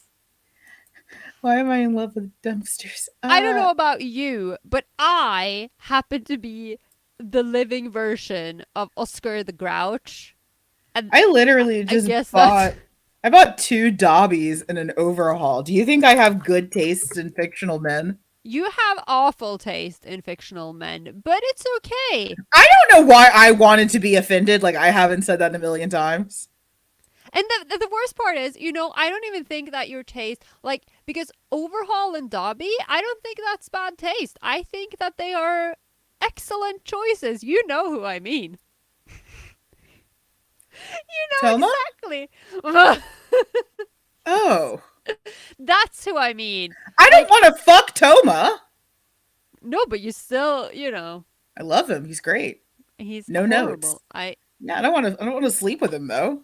Why am I in love with dumpsters? I don't know about you, but I happen to be the living version of Oscar the Grouch. And I literally I just guess that's. bought I bought two Dobbies and an overhaul. Do you think I have good tastes in fictional men? You have awful taste in fictional men, but it's okay. I don't know why I wanted to be offended. Like, I haven't said that a million times. And the worst part is, I don't even think that your taste, like, because Overhaul and Dobby, I don't think that's bad taste. I think that they are excellent choices. You know who I mean. You Toma? know exactly. Oh. That's who I mean. I don't Like, want to fuck Toma. no, but you still, I love him. He's great. he's No notes. horrible. I Yeah, I don't want to sleep with him though.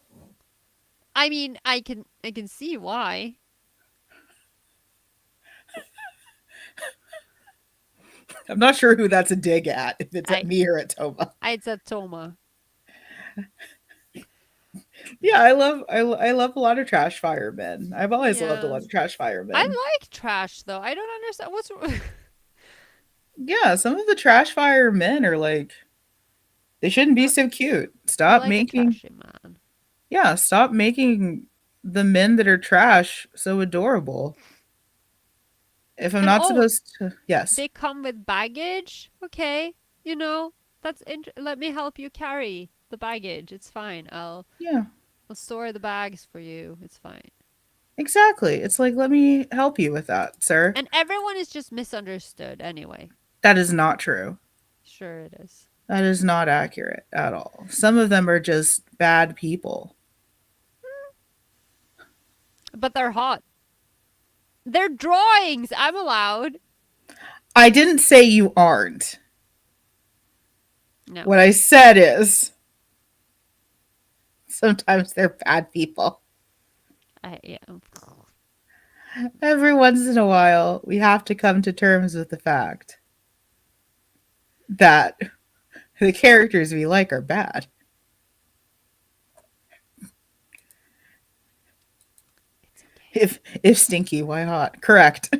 I mean, I can see why. I'm not sure who that's a dig at, if it's at I me or at Toma. I'd said Toma. Yeah, I love a lot of trash firemen. I've always loved a Yeah. lot of trash I firemen. like trash though. I don't understand what's Yeah, some of the trash firemen are like, they shouldn't be I, so cute. I Stop like a making trashy man. Yeah, stop making the men that are trash so adorable. If I'm And not oh, supposed to, yes. they come with baggage. Okay, let me help you carry the baggage. It's fine. Yeah, I'll store the bags for you. It's fine. exactly. It's like, let me help you with that, sir. And everyone is just misunderstood anyway. That is not true. Sure it is. That is not accurate at all. Some of them are just bad people. But they're hot. They're drawings. I'm allowed. I didn't say you aren't. No. What I said is sometimes they're bad people. Yeah. Every once in a while, we have to come to terms with the fact that the characters we like are bad. It's okay. If stinky, why hot? Correct.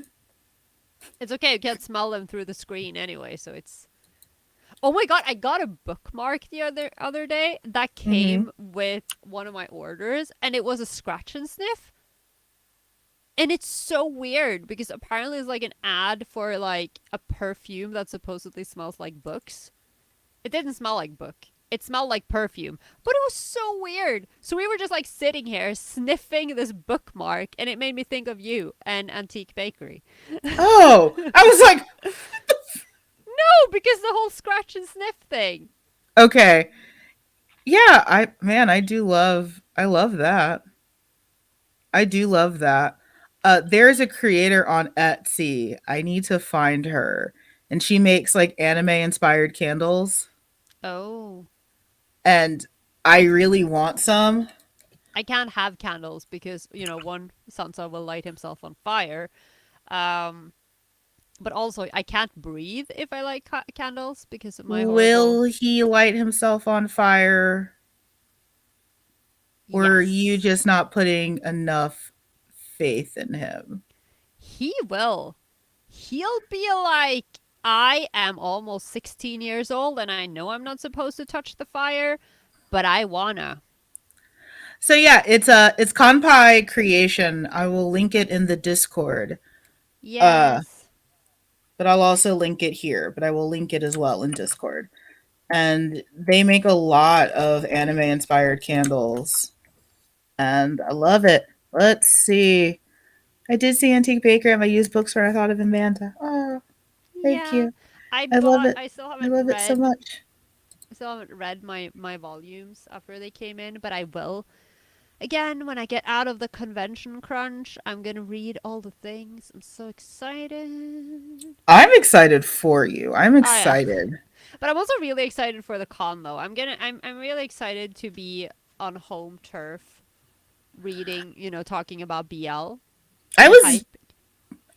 It's okay. You can't smell them through the screen anyway, so it's. Oh my god! I got a bookmark the other day that Mm-hmm. came with one of my orders, and it was a scratch and sniff. And it's so weird because apparently it's like an ad for like a perfume that supposedly smells like books. It didn't smell like book. It smelled like perfume. But it was so weird. So we were just like sitting here sniffing this bookmark and it made me think of you and Antique Bakery. Oh, I was like, No, because the whole scratch and sniff thing. okay, yeah, I love that. I do love that. There's a creator on Etsy. I need to find her, and she makes like anime inspired candles, Oh. and I really want some. I can't have candles because, one Sansa will light himself on fire. Um, but also, I can't breathe if I light candles because of my horrible. Will he light himself on fire, or are you Yes. just not putting enough faith in him? He will. He'll be like, I am almost 16 years old and I know I'm not supposed to touch the fire, but I wanna. So yeah, it's Kanpai creation. I will link it in the Discord. Uh, Yes. but I'll also link it here. But I will link it as well in Discord. And they make a lot of anime inspired candles, and I love it. Let's see. I did see Antique Baker at my used bookstore. I thought of Amanda. Oh, thank Yeah. you. I I love bought it. I still I haven't love it so read much. I still haven't read my volumes after they came in, but I will. Again, when I get out of the convention crunch, I'm gonna read all the things. I'm so excited. I'm excited for you. I'm Oh yeah. excited. But I'm also really excited for the con though. I'm really excited to be on home turf reading, talking about BL I and was hype.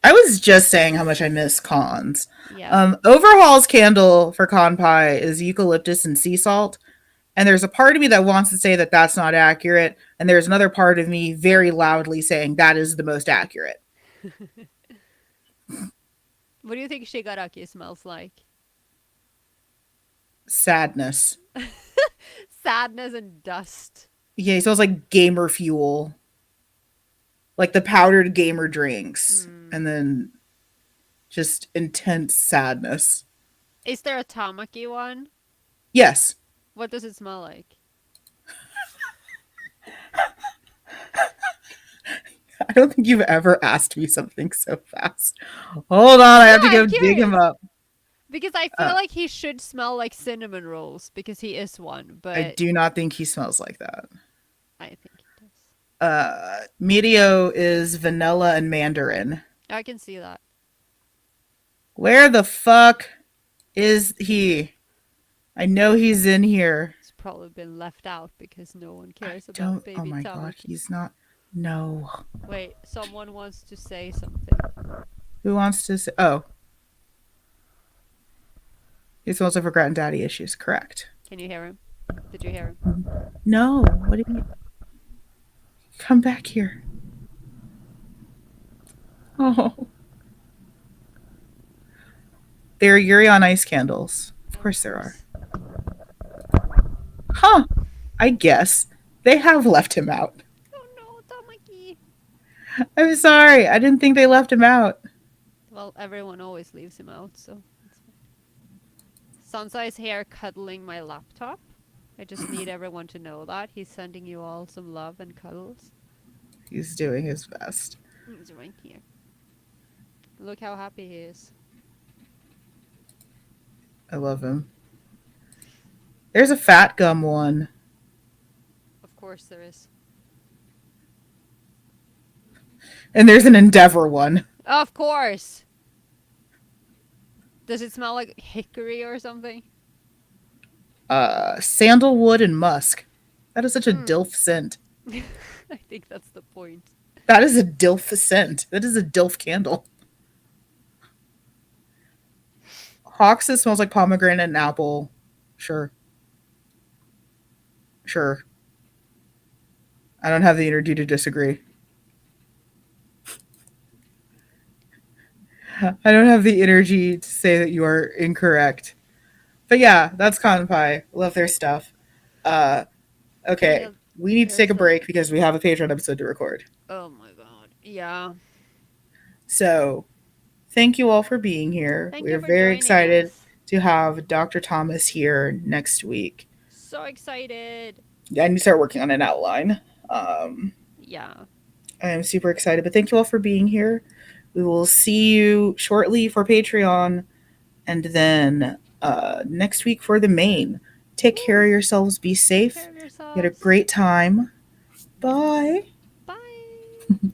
I was just saying how much I miss cons. Yeah. Overhaul's candle for con pie is eucalyptus and sea salt. And there's a part of me that wants to say that that's not accurate. And there's another part of me very loudly saying that is the most accurate. What do you think Shigaraki smells like? Sadness. Sadness and dust. Yeah, he smells like gamer fuel, like the powdered gamer drinks. Hmm. And then just intense sadness. Is there a Tamaki one? Yes, What does it smell like? I don't think you've ever asked me something so fast. Hold on, I Yeah, have to I'm go dig him curious. up. Because I feel Uh, like he should smell like cinnamon rolls because he is one, I but do not think he smells like that. I think he does. Medio is vanilla and mandarin. I can see that. Where the fuck is he? I know he's in here. He's probably been left out because no one I cares about don't. Oh baby my god, Tamaki. he's not. No. Wait, someone wants to say something. Who wants to say? Oh, he's also forgotten daddy issues. Correct. Can you hear him? Did you hear him? No. What did you come back here? Oh, there are Yuri on Ice candles. Of Of course there are. course. Huh. I guess they have left him out. Oh no, Tamaki! I'm sorry. I didn't think they left him out. Well, everyone always leaves him out, so it's fine. Sansa is here cuddling my laptop. I just need everyone to know that. He's sending you all some love and cuddles. He's doing his best. He's right here. Look how happy he is. I love him. There's a fat gum one. Of course there is. And there's an Endeavor one. Of course! Does it smell like hickory or something? Sandalwood and musk. That is such a Mm. DILF scent. I think that's the point. That is a DILF scent. That is a DILF candle. Hawks, it smells like pomegranate and apple. Sure. Sure. I don't have the energy to disagree. I don't have the energy to say that you are incorrect. But yeah, that's Con Pie. Love their stuff. Uh, okay, Yeah, we need to take there's a a. break because we have a Patreon episode to record. Oh my god. Yeah. So thank you all for being here. Thank you We're for very joining excited us. to have Dr. Thomas here next week. So excited. Yeah, I need to start working on an outline. Um, Yeah. I am super excited, but thank you all for being here. We will see you shortly for Patreon and then next week for the main. Take care of Woo. yourselves. Be Take safe. care of You had a yourselves. great time. Bye. Bye.